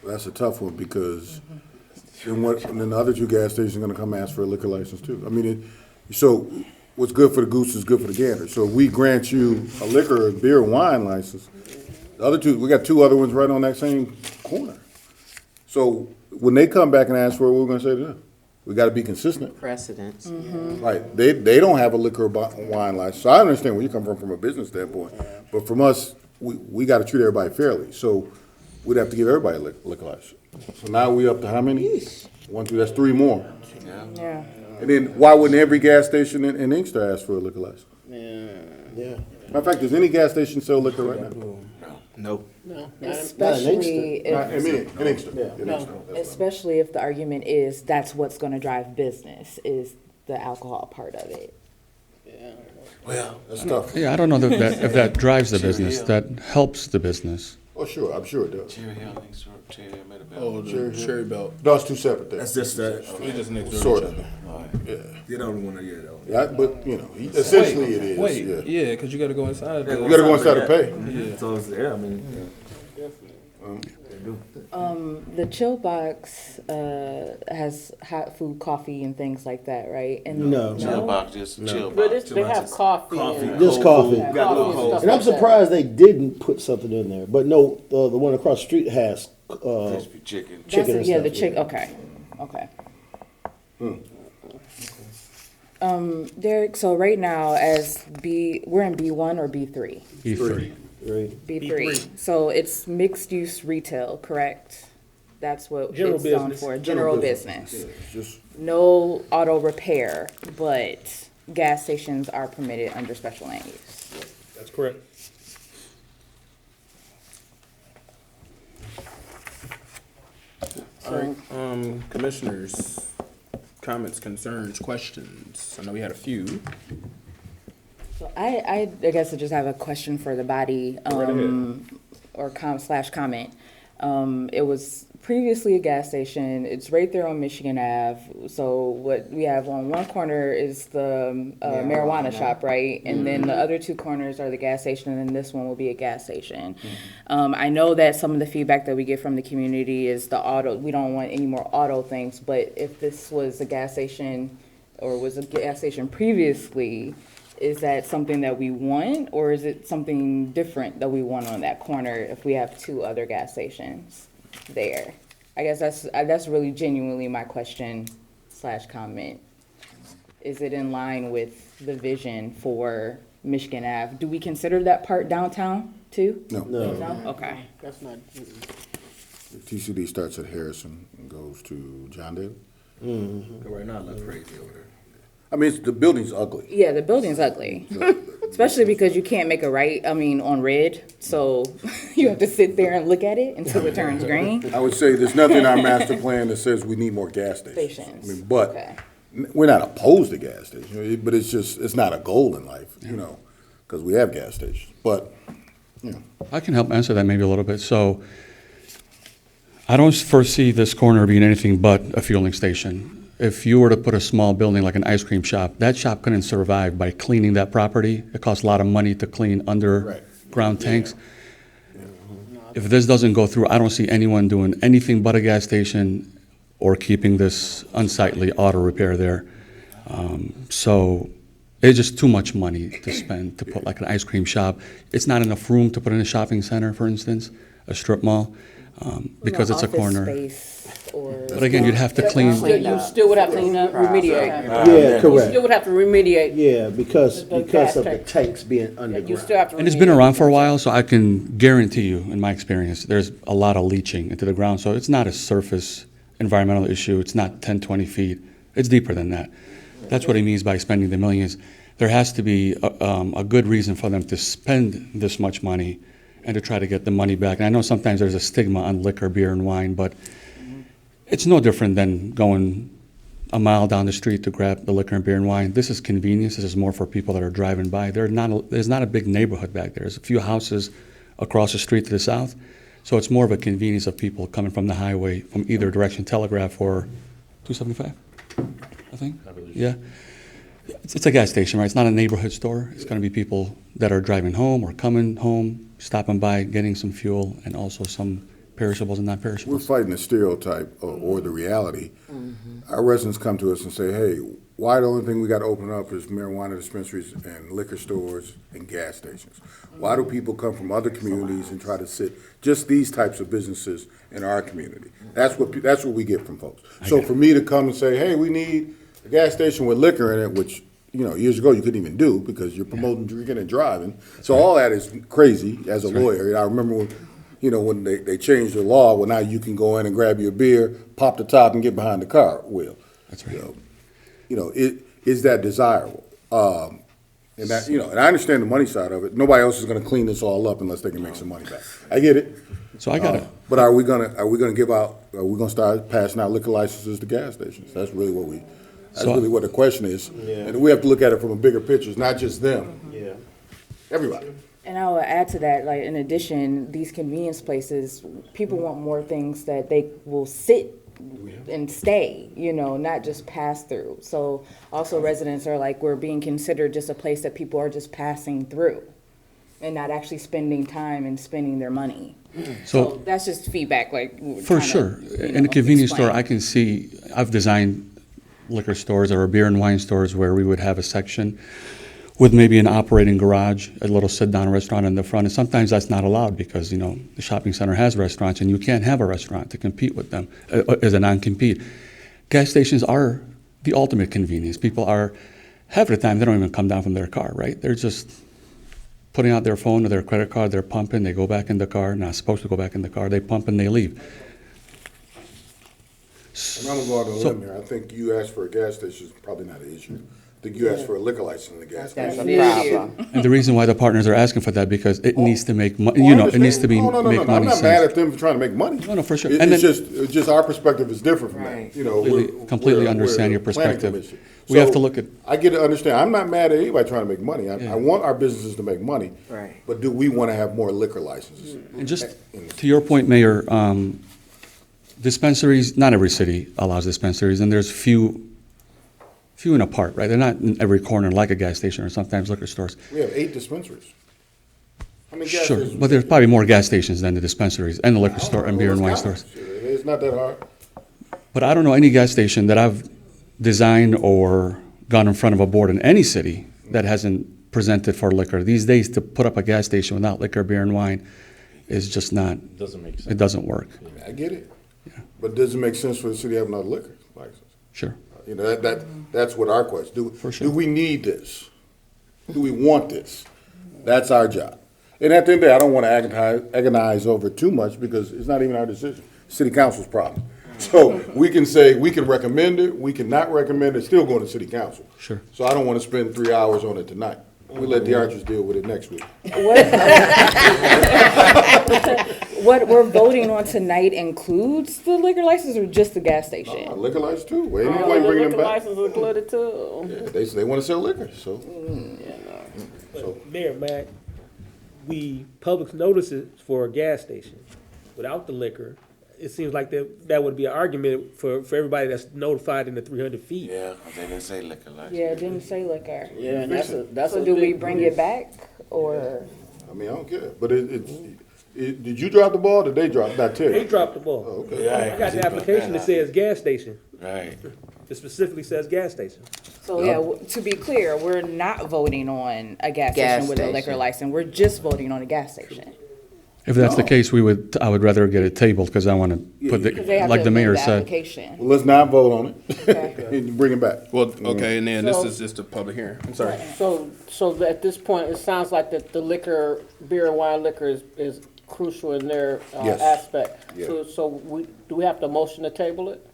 That's a tough one because then the other two gas stations are going to come ask for a liquor license too. I mean, so what's good for the goose is good for the gander. So if we grant you a liquor, beer, and wine license, the other two, we got two other ones right on that same corner. So when they come back and ask for it, what we're going to say to them? We got to be consistent. Precedents. Right. They don't have a liquor or wine license. So I understand where you come from a business standpoint. But from us, we got to treat everybody fairly. So we'd have to give everybody a liquor license. So now we up to how many? 1, 2, that's 3 more. Yeah. And then why wouldn't every gas station in Inkster ask for a liquor license? Yeah. Matter of fact, does any gas station sell liquor right now? Nope. Especially if, In Inkster. In Inkster. especially if the argument is that's what's going to drive business, is the alcohol part of it. Well, that's tough. Yeah, I don't know if that drives the business, that helps the business. Oh, sure, I'm sure it does. Cherry Hill, Cherry Hill, Meadowbelt. Oh, the Cherry Belt. No, it's 2 separate things. That's just that. We just next door Sort to each of. other. Yeah. You don't want to hear though. Yeah, but, you know, essentially it is. Wait, Yeah. because you got to go inside. You got to go inside to pay. Yeah. So it's, I mean, The chill box has hot food, coffee, and things like that, right? And No. Chill box, just chill But box. they have coffee. and- Just coffee. Coffee and stuff And I'm like that. surprised they didn't put something in there. But no, the one across the street has Crispy chicken. That's chicken and yeah, the stuff, chick. yeah. Okay. Derek. So right now, we're in B1 or B3. E3. Right. B3. So it's mixed use retail, correct? That's what General it's zoned business. for. General business. Yeah, just, No auto repair, but gas stations are permitted under special land use. That's correct. All right, commissioners, comments, concerns, questions? I know we had a few. So I guess I just have a question for the body, or comment. It was previously a gas station. It's right there on Michigan Ave. So what we have on one corner is the marijuana shop, right? And then the other 2 corners are the gas station, and then this one will be a gas station. I know that some of the feedback that we get from the community is we don't want any more auto things, but if this was a gas station or was a gas station previously, is that something that we want, or is it something different that we want on that corner if we have 2 other gas stations there? I guess that's really genuinely my question / comment. Is it in line with the vision for Michigan Ave? Do we consider that part downtown too? No. No? Okay. That's not, TCD starts at Harrison and goes to John Daly. Right now, it looks crazy over there. I mean, the building's ugly. Yeah, the building's ugly, especially because you can't make a right, on red. So you have to sit there and look at it until it turns green. I would say there's nothing in our master plan that says we need more gas stations. Stations. I mean, but Okay. we're not opposed to gas stations, but it's not a goal in life, because we have gas stations. But, I can help answer that maybe a little bit. So I don't foresee this corner being anything but a fueling station. If you were to put a small building like an ice cream shop, that shop couldn't survive by cleaning that property. It costs a lot of money to clean underground tanks. If this doesn't go through, I don't see anyone doing anything but a gas station or keeping this unsightly auto repair there. So it's just too much money to spend to put like an ice cream shop. It's not enough room to put in a shopping center, for instance, a strip mall, because it's a Office corner. space or- But again, you'd have to clean. you still would have to remediate. Yeah, You correct. still would have to remediate. Yeah, because The gas of the tank. tanks being You underground. still have to. And it's been around for a while, so I can guarantee you, in my experience, there's a lot of leaching into the ground. So it's not a surface environmental issue. It's not 10, 20 feet. It's deeper than that. That's what he means by spending the millions. There has to be a good reason for them to spend this much money and to try to get the money back. And I know sometimes there's a stigma on liquor, beer, and wine, but it's no different than going a mile down the street to grab the liquor and beer and wine. This is convenience. This is more for people that are driving by. There's not a big neighborhood back there. There's a few houses across the street to the south. So it's more of a convenience of people coming from the highway from either direction, Telegraph or 275, I think. Yeah. It's a gas station, right? It's not a neighborhood store. It's going to be people that are driving home or coming home, stopping by, getting some fuel, and also some perishables and we're non-perishables. fighting the stereotype or the reality. Our residents come to us and say, hey, why the only thing we got to open up is marijuana dispensaries and liquor stores and gas stations? Why do people come from other communities and try to sit just these types of businesses in our community? That's what we get from folks. So for me to come and say, hey, we need a gas station with liquor in it, which years ago you couldn't even do because you're promoting drinking and driving. So all that is crazy as a lawyer. I remember when they changed the law, well, now you can go in and grab your beer, pop the top, and get behind the car wheel. That's right. Is that desirable? And that and I understand the money side of it. Nobody else is going to clean this all up unless they can make some money back. I get it. So I got it. But are we gonna give out? Are we gonna start passing out liquor licenses to gas stations? That's really what we. That's really what the question is. Yeah. And we have to look at it from a bigger picture. It's not just them. Yeah. Everybody. And I would add to that, like, in addition, these convenience places, people want more things that they will sit and stay, not just pass through. So also residents are like, we're being considered just a place that people are just passing through and not actually spending time and spending their money. So that's just feedback, like. For sure. In a convenience store, I can see, I've designed liquor stores or beer and wine stores where we would have a section with maybe an operating garage, a little sit-down restaurant in the front. And sometimes that's not allowed because, the shopping center has restaurants and you can't have a restaurant to compete with them as a non-compete. Gas stations are the ultimate convenience. People are, half the time, they don't even come down from their car, right? They're just putting out their phone or their credit card, they're pumping, they go back in the car, not supposed to go back in the car, they pump and they leave. And I'm gonna go out on a limb here. I think you asked for a gas station is probably not an issue. I think you asked for a liquor license in the gas station. That's a problem. And the reason why the partners are asking for that, because it needs to make money, it needs to be, No. make I'm money not mad sense. at them for trying to make money. No, for sure. It's And then- just our perspective is different from Right. that. Completely we're understand your the planning perspective. commission. We have So, to look at- I get to understand. I'm not mad at anybody trying to make money. I want our businesses to make money. Right. But do we want to have more liquor licenses? And just to your point, Mayor, dispensaries, not every city allows dispensaries, and there's few and apart, right? They're not in every corner like a gas station or sometimes liquor stores. We have 8 dispensaries. How many gas Sure, stations? but there's probably more gas stations than the dispensaries and the liquor store and beer and wine stores. It's not that hard. But I don't know any gas station that I've designed or gone in front of a board in any city that hasn't presented for liquor. These days, to put up a gas station without liquor, beer, and wine is just not, Doesn't make sense. it doesn't work. I get it. But does it make sense for the city to have another liquor license? Sure. You know, that's what our question. For sure. Do we need this? Do we want this? That's our job. And at the end of the day, I don't want to agonize over it too much because it's not even our decision. City council's problem. So we can say, we can recommend it, we can not recommend it, still going to city council. Sure. So I don't want to spend 3 hours on it tonight. We let the Archers deal with it next week. What we're voting on tonight includes the liquor license or just the gas station? Liquor license too. Wait, The bringing them liquor back. license included too. Yeah, they want to sell liquor, so. But Mayor, Mac, we public notices for a gas station without the liquor. It seems like that would be an argument for everybody that's notified in the 300 feet. Yeah, 'cause they didn't say liquor license. Yeah, it didn't say liquor. Yeah, and that's So a do we big bring it back or? I mean, I don't care, but did you drop the ball or did they drop, not Terry? They dropped the ball. Oh, okay. Yeah, I got the application that says gas station. Right. It specifically says gas station. So yeah, to be clear, we're not voting on a gas Gas station with a liquor station. license. We're just voting on a gas station. If that's the case, I would rather get it tabled because I want to put Because they have like to the amend mayor the said. application. Well, let's not vote on it Okay. and bring it back. Well, okay, and then this So- is just a public hearing. I'm sorry. So at this point, it sounds like that the liquor, beer and wine liquor is crucial in their Yes. aspect. Yeah. So do we have to motion to table it?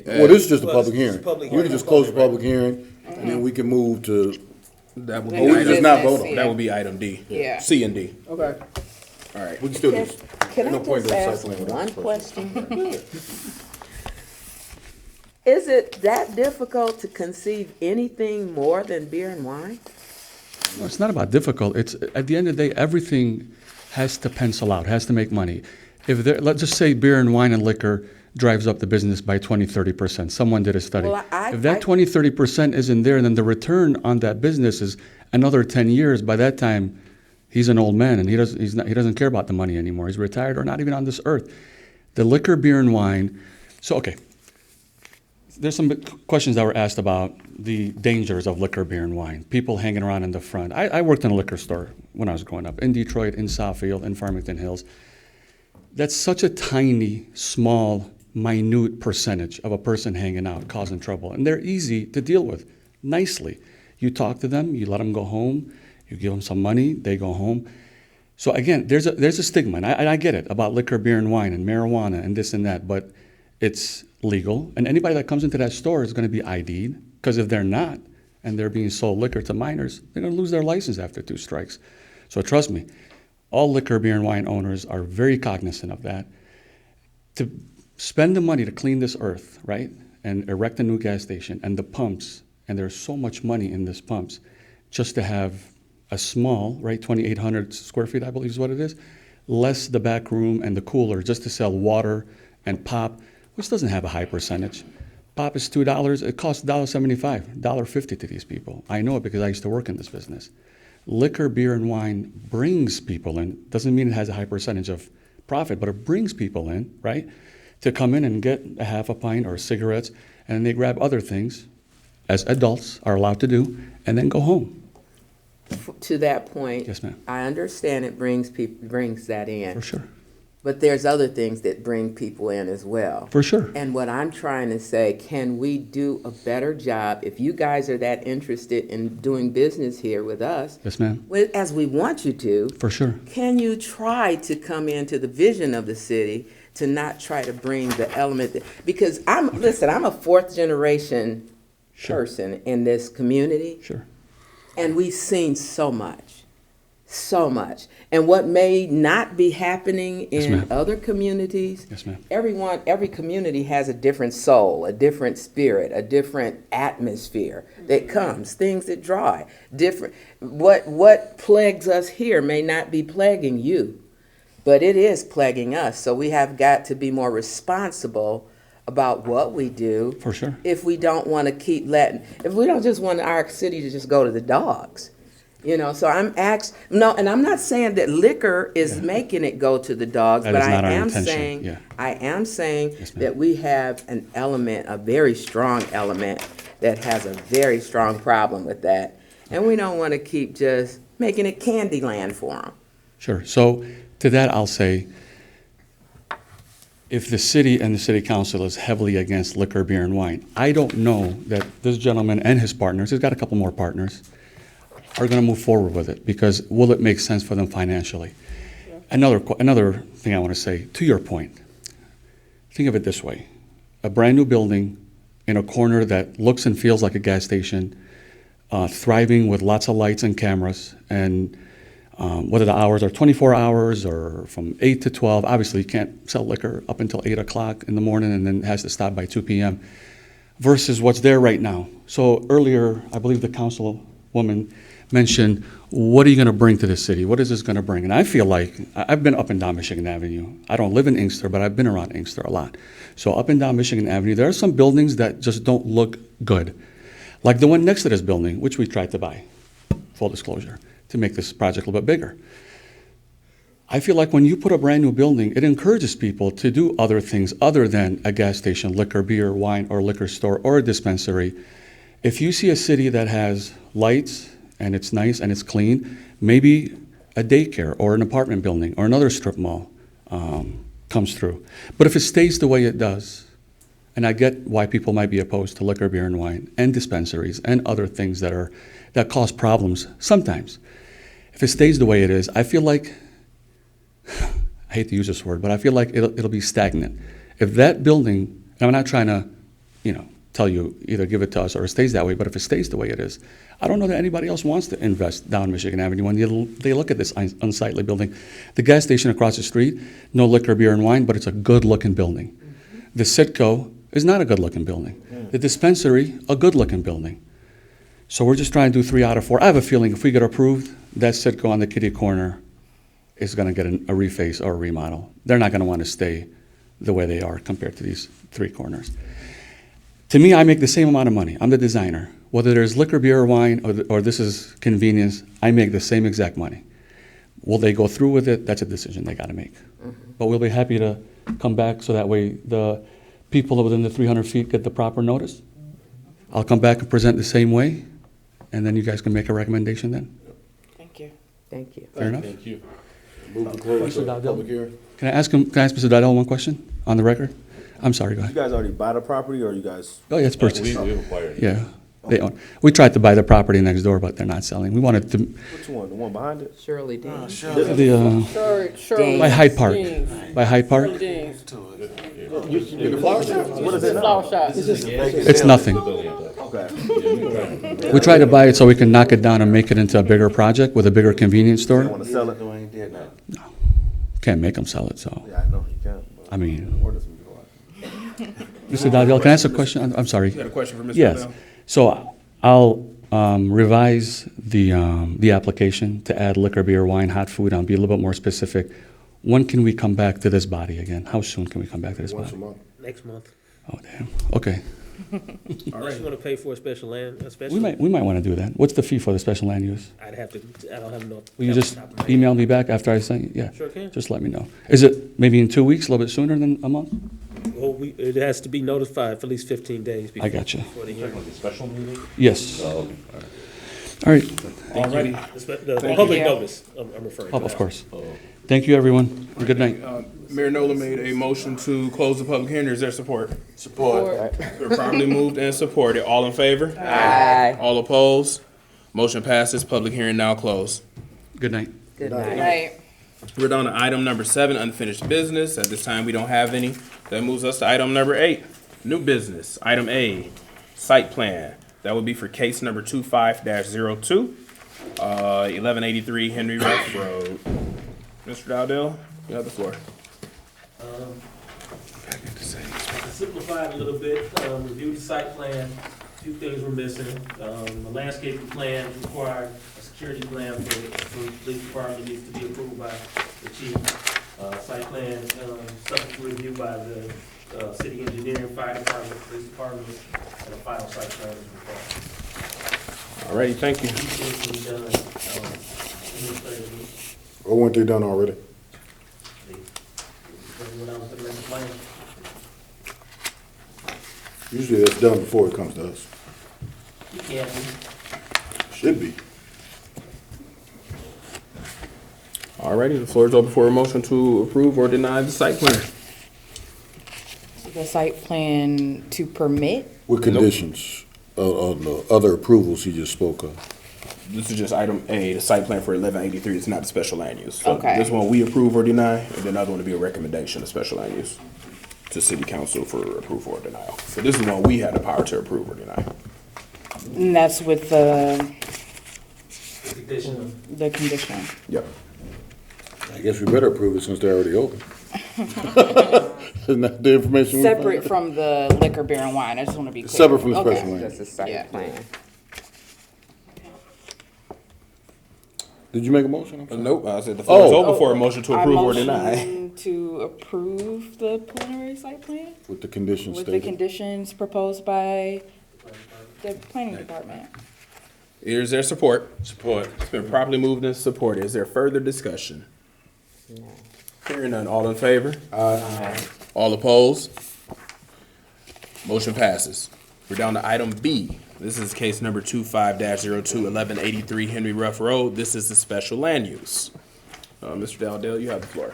Well, this is just a Well, public it's hearing. public We can hearing. just close the public hearing and then we can move to, That would Oh, we be just not item, vote on it. that would be item D. Yeah. C and D. Okay. All right. we can still just. Can I no point just in ask site plan one without question? Is it that difficult to conceive anything more than beer and wine? No, it's not about difficult. It's at the end of the day, everything has to pencil out, has to make money. If there, let's just say beer and wine and liquor drives up the business by 20, 30%. Someone did a study. Well, If that 20, 30% isn't there, then the return on that business is another 10 years. By that time, he's an old man and he doesn't care about the money anymore. He's retired or not even on this earth. The liquor, beer, and wine. So, okay. There's some questions that were asked about the dangers of liquor, beer, and wine. People hanging around in the front. I worked in a liquor store when I was growing up, in Detroit, in Southfield, in Farmington Hills. That's such a tiny, small, minute percentage of a person hanging out, causing trouble. And they're easy to deal with, nicely. You talk to them, you let them go home, you give them some money, they go home. So again, there's a stigma, and I get it, about liquor, beer, and wine, and marijuana, and this and that, but it's legal, and anybody that comes into that store is going to be ID'd, because if they're not, and they're being sold liquor to minors, they're going to lose their license after 2 strikes. So trust me, all liquor, beer, and wine owners are very cognizant of that. To spend the money to clean this earth, right, and erect a new gas station, and the pumps, and there's so much money in these pumps, just to have a small, right, 2,800 square feet, I believe is what it is, less the back room and the cooler, just to sell water and pop, which doesn't have a high percentage. Pop is $2, it costs $1.75, $1.50 to these people. I know it because I used to work in this business. Liquor, beer, and wine brings people in. Doesn't mean it has a high percentage of profit, but it brings people in, right, to come in and get a half a pint or cigarettes, and then they grab other things, as adults are allowed to do, and then go home. To that point. Yes, ma'am. I understand it brings that in. For sure. But there's other things that bring people in as well. For sure. And what I'm trying to say, can we do a better job, if you guys are that interested in doing business here with us? Yes, ma'am. As we want you to. For sure. Can you try to come into the vision of the city to not try to bring the element because I'm a 4th generation person in this community. Sure. And we've seen so much. And what may not be happening in other communities, yes, ma'am. Every community has a different soul, a different spirit, a different atmosphere that comes, things that draw different. What plagues us here may not be plaguing you, but it is plaguing us. So we have got to be more responsible about what we do. For sure. If we don't want to if we don't just want our city to just go to the dogs. So I'm not saying that liquor is making it go to the dogs, but I am saying that we have an element, a very strong element that has a very strong problem with that. And we don't want to keep just making it candy land for them. Sure. So to that, I'll say, if the city and the city council is heavily against liquor, beer, and wine. I don't know that this gentleman and his partners, he's got a couple more partners, are gonna move forward with it, because will it make sense for them financially? Another thing I wanna say, to your point, think of it this way. A brand-new building in a corner that looks and feels like a gas station, thriving with lots of lights and cameras, and whether the hours are 24 hours or from 8 to 12, obviously you can't sell liquor up until 8 o'clock in the morning and then has to stop by 2 p.m., versus what's there right now. So earlier, I believe the councilwoman mentioned, what are you gonna bring to the city? What is this gonna bring? And I feel like, I've been up and down Michigan Avenue. I don't live in Inkster, but I've been around Inkster a lot. So up and down Michigan Avenue, there are some buildings that just don't look good. Like the one next to this building, which we tried to buy, full disclosure, to make this project a little bit bigger. I feel like when you put a brand new building, it encourages people to do other things other than a gas station, liquor, beer, wine, or liquor store, or a dispensary. If you see a city that has lights, and it's nice and it's clean, maybe a daycare or an apartment building or another strip mall comes through. But if it stays the way it does, and I get why people might be opposed to liquor, beer, and wine, and dispensaries, and other things that cause problems sometimes. If it stays the way it is, I feel like, I hate to use this word, but I feel like it'll be stagnant. If that building, and I'm not trying to, tell you either give it to us or it stays that way, but if it stays the way it is, I don't know that anybody else wants to invest down Michigan Avenue when they look at this unsightly building. The gas station across the street, no liquor, beer, and wine, but it's a good-looking building. Mm-hmm. The Citgo is not a good-looking building. Mm. The dispensary, a good-looking building. So we're just trying to do 3 out of 4. I have a feeling if we get approved, that Citgo on the kitty corner is gonna get a reface or a remodel. They're not gonna wanna stay the way they are compared to these 3 corners. To me, I make the same amount of money. I'm the designer. Whether there's liquor, beer, or wine, or this is convenience, I make the same exact money. Will they go through with it? That's a decision they gotta make. Mm-hmm. But we'll be happy to come back so that way the people within the 300 feet get the proper notice. I'll come back and present the same way, and then you guys can make a recommendation then. Thank you. Thank you. Fair enough? Thank you. Move to close the public hearing. Can I ask Mr. Dardell one question on the record? I'm sorry, go You ahead. guys already buy the property, or you guys? Oh, yeah, it's purchased. We acquired it. Yeah, they own. We tried to buy the property next door, but they're not selling. We wanted to, Which one? The one behind it? Shirley Dean. Shirley. by Hyde Park. By Hyde Park? Dean. The flower shop? What is it now? Flower shop. It's nothing. Okay. We tried to buy it so we can knock it down and make it into a bigger project with a bigger convenience You store. want to sell it? No, I ain't dead now. Can't make them sell it, so. Yeah, I know you can't. I mean, Order some people out. Mr. Dardell, can I ask a question? I'm sorry. You got a question for Mr. Yes. Dardell? So I'll revise the application to add liquor, beer, wine, hot food. I'll be a little bit more specific. When can we come back to this body again? How soon can we come back to this Once a body? month. Next month. Oh, damn. Okay. Unless you wanna pay for a special land, a special. We might want to do that. What's the fee for the special land use? I'd have to, I don't have no. Will you just email me back after I send you? Yeah. Sure can. Just let me know. Is it maybe in 2 weeks, a little bit sooner than a month? Well, it has to be notified for at least 15 days before. I got you. Before the hearing. Like a special meeting? Yes. Oh, All right. Alrighty. The public notice, I'm referring to. Oh, of that. course. Thank you, everyone. Good night. Mayor Nola made a motion to close the public hearing. Is there support? Support. We're properly moved and supported. All in favor? Aye. All opposed? Motion passes. Public hearing now closed. Good night. Good night. Right. We're down to item number 7, unfinished business. At this time, we don't have any. That moves us to item number 8, new business. Item A, site plan. That would be for case number 25-02, 1183 Henry Ruff Road. Mr. Dowdell, you have the floor. Simplified a little bit, reviewed the site plan, a few things were missing. The landscaping plan required a security plan for the police department, needs to be approved by the chief. Site plan, subject to review by the city engineer, fire department, police department, and a final site plan is required. Alrighty, thank you. These things can be done, administratively. Or weren't they done already? When I was looking at the plan. Usually that's done before it comes to us. You can't be. Should be. Alrighty, the floor is open for a motion to approve or deny the site plan. The site plan to permit? With conditions on the other approvals he just spoke of. This is just item A, the site plan for 1183. It's not the special land use. So Okay. this one we approve or deny, and then another one to be a recommendation of special land use to city council for approval or denial. So this is one we had the power to approve or deny. And that's with the Condition. condition. Yep. I guess we better approve it since they're already open. Isn't that the information we Separate found? from the liquor, beer, and wine. I just want to be clear. Separate from the Okay. special land. That's a site Yeah. plan. Did you make a motion? I'm sorry. Nope, I said the floor is Oh. open for a motion to I approve or deny. motion to approve the preliminary site plan With the conditions with the stated. conditions proposed by the planning department. Is there support? Support. It's been properly moved and supported. Is there further discussion? Hearing none, all in favor? Aye. All opposed? Motion passes. We're down to item B. This is case number 25-02-1183 Henry Ruff Road. This is the special land use. Mr. Dowdell, you have the floor.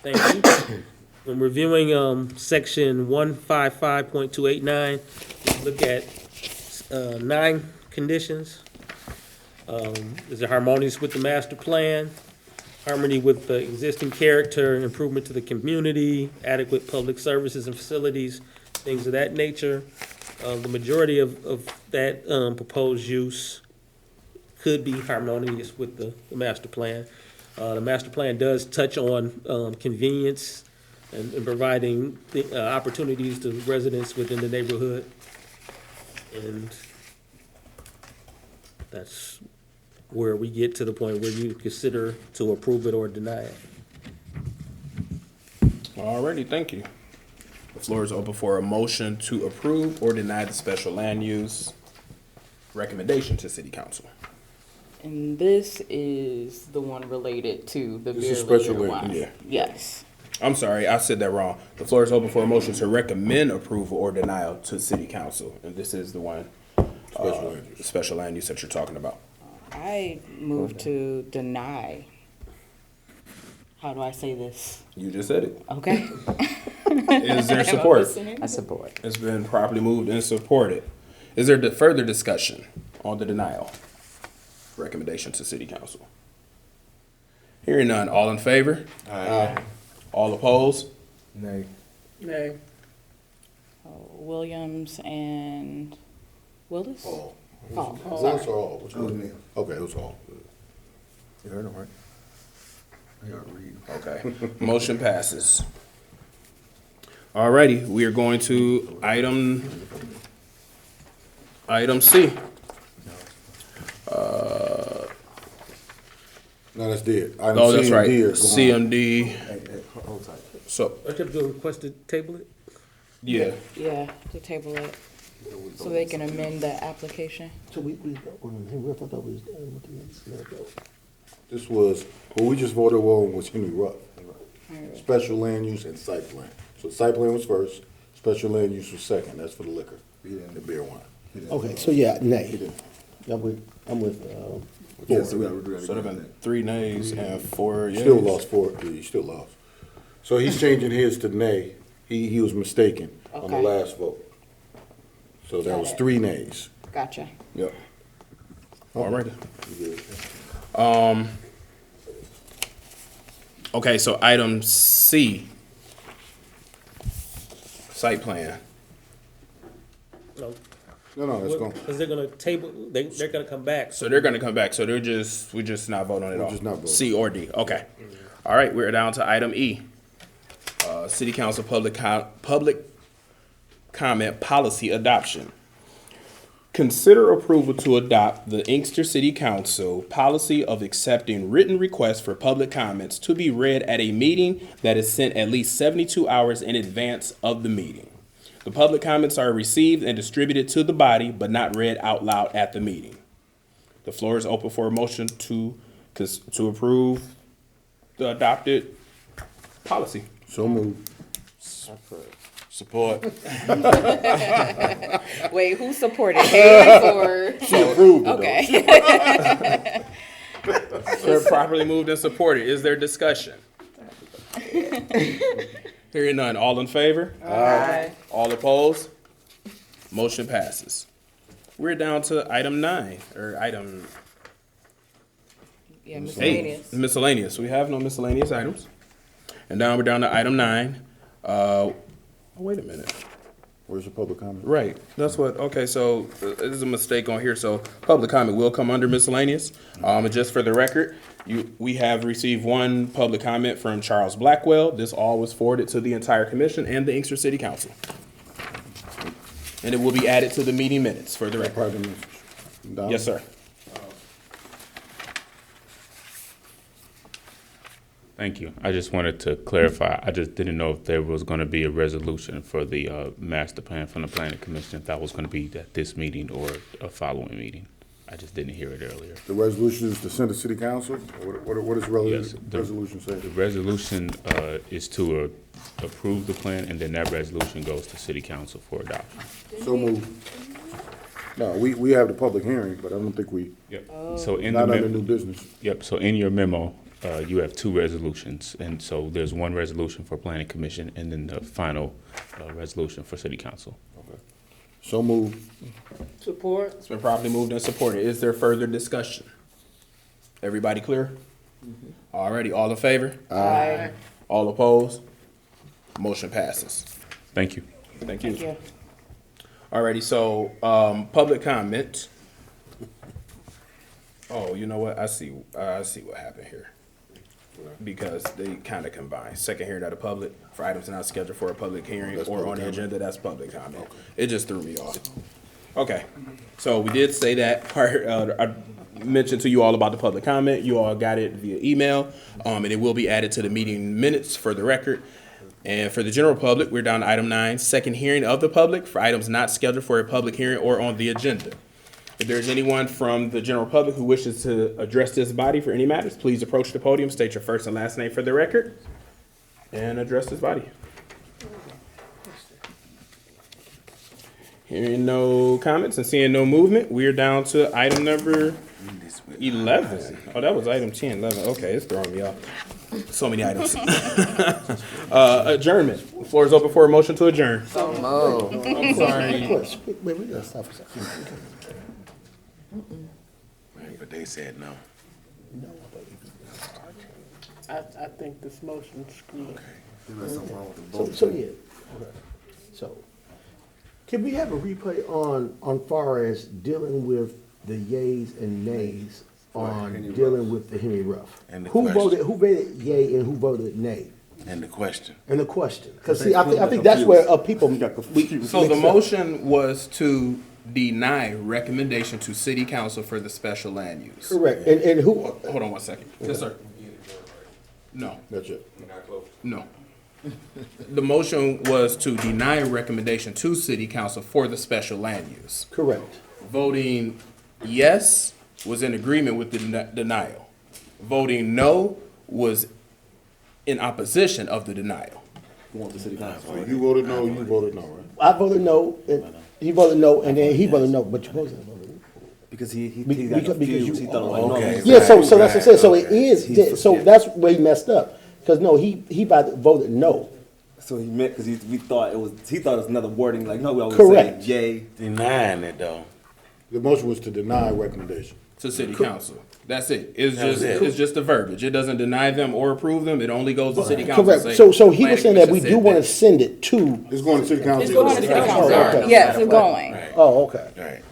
Thank you. When reviewing section 155.289, look at 9 conditions. Is it harmonious with the master plan? Harmony with the existing character, improvement to the community, adequate public services and facilities, things of that nature. The majority of that proposed use could be harmonious with the master plan. The master plan does touch on convenience and providing opportunities to residents within the neighborhood. And that's where we get to the point where you consider to approve it or deny it. Alrighty, thank you. The floor is open for a motion to approve or deny the special land use recommendation to city council. And this is the one related to the This beer, is special liquor, land, wine. yeah. Yes. I'm sorry, I said that wrong. The floor is open for a motion to recommend approval or denial to city council. And this is the one, Special land use. special land use that you're talking about. I move to deny. How do I say this? You just said it. Okay. Is there Am I support? listening? I support. It's been properly moved and supported. Is there further discussion on the denial recommendation to city council? Hearing none, all in favor? Aye. All opposed? Nay. Nay. Williams and Willis? All. Paul. Willis or all? Which That was one? me. Okay, it was all. You heard him, right? I gotta read. Okay, motion passes. Alrighty, we are going to item C. No, that's dead. Item Oh, C that's and right. D are gone. CMD. Hey, hold tight. So, Don't you have to request to table it? yeah, Yeah, to table it, so they can amend the application. So we, I thought we was done with the, This was, what we just voted on was Henry Ruff. Special land use and site plan. So site plan was first, special land use was second. That's for the liquor, the beer wine. okay, so yeah, nay. I'm with, Yeah, so we gotta do that so there've again. been 3 nays and 4 yeas. Still lost four, yeah, you still lost. So he's changing his to nay. He was mistaken on the Okay. last vote. So that Got was it. 3 nays. Gotcha. Yep. Alrighty. You good? Okay, so item C. Site plan. No, No, that's gone. because they're gonna table, they're gonna come back. So they're gonna come back, so we're just not voting on it We're all. just not voting. C or D, okay. All right, we're down to item E. City Council public comment policy adoption. Consider approval to adopt the Inkster City Council policy of accepting written requests for public comments to be read at a meeting that is sent at least 72 hours in advance of the meeting. The public comments are received and distributed to the body, but not read out loud at the meeting. The floor is open for a motion to approve the adopted policy. So moved. Support. Wait, who supported Hayes or? She approved it, though. Okay. They're properly moved and supported. Is there discussion? Hearing none, all in favor? Aye. All opposed? Motion passes. We're down to item 9, or item Yeah, 8, miscellaneous. miscellaneous. We have no miscellaneous items. And now we're down to item 9. Oh, wait a minute. Where's the public comment? Right, that's what, okay, so there's a mistake on here, so public comment will come under miscellaneous. And just for the record, we have received one public comment from Charles Blackwell. This all was forwarded to the entire commission and the Inkster City Council. And it will be added to the meeting minutes for the record. Pardon me. Don? Yes, sir. Thank you. I just wanted to clarify, I just didn't know if there was going to be a resolution for the master plan from the planning commission, if that was going to be at this meeting or a following meeting. I just didn't hear it earlier. The resolution is to send to city council? What does the Yes, resolution say? The resolution is to approve the plan, and then that resolution goes to city council for adoption. So moved. No, we have the public hearing, but I don't think we, Yep. So in not the under new business. Yep, so in your memo, you have 2 resolutions, and so there's one resolution for planning commission, and then the final resolution for city council. So moved. Support. It's been properly moved and supported. Is there further discussion? Everybody clear? Alrighty, all in favor? Aye. All opposed? Motion passes. Thank you. Thank you. Thank you. Alrighty, so, public comment. Oh, you know what? I see what happened here. Because they kind of combine. Second hearing of the public for items not scheduled for a public hearing That's or public on the comment. agenda, that's public comment. It just threw me off. Okay, so we did say that part, I mentioned to you all about the public comment. You all got it via email, and it will be added to the meeting minutes for the record. And for the general public, we're down to item 9, second hearing of the public for items not scheduled for a public hearing or on the agenda. If there's anyone from the general public who wishes to address this body for any matters, please approach the podium, state your first and last name for the record, and address this body. Hearing no comments and seeing no movement, we are down to item number 11. Oh, that was item 10, 11. Okay, it's throwing me off. So many items. Adjournment. The floor is open for a motion to adjourn. I'm sorry. Wait, we gotta stop for a second. But they said no. I think this motion's screwed. So yeah, okay. So, can we have a replay on far as dealing with the yays and nays on dealing with the Henry Ruff? And the Who question. voted yay and who voted nay? And the question. And the question, because see, I think that's where people. So the motion was to deny recommendation to city council for the special land use. Correct, and who? Hold on one second. Yes, sir. No, That's it. no. The motion was to deny recommendation to city council for the special land use. Correct. Voting yes was in agreement with the denial. Voting no was in opposition of the denial. So you voted no, you voted no, right? I voted no, and he voted no, and then he voted no, but you supposed to vote. Because he Because got confused. He thought it was like, no, Okay. Yeah, so that's what I said, so it Okay. is, so that's where he messed up, because no, he voted no. So he meant, because he thought it was another wording, like, no, we always Correct. say yay. Denying it though. The motion was to deny recommendation. To city council. That's it. It's That was just, it. it's just the verbiage. It doesn't deny them or approve them. It only goes to city council. Correct, Say, so he was planning saying that we commission do said want to that. send it to, It's going to city council. It's going to city council. okay. Yes, it's going. Right. oh, okay, Right.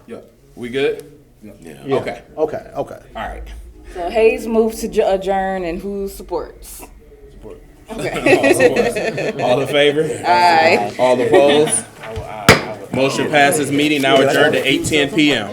Yeah. We good? Yeah. yeah. Okay. Okay, okay. All right. So Hayes moves to adjourn, and who supports? All in favor? Aye. All opposed? Motion passes. Meeting now adjourned at 8:10 p.m.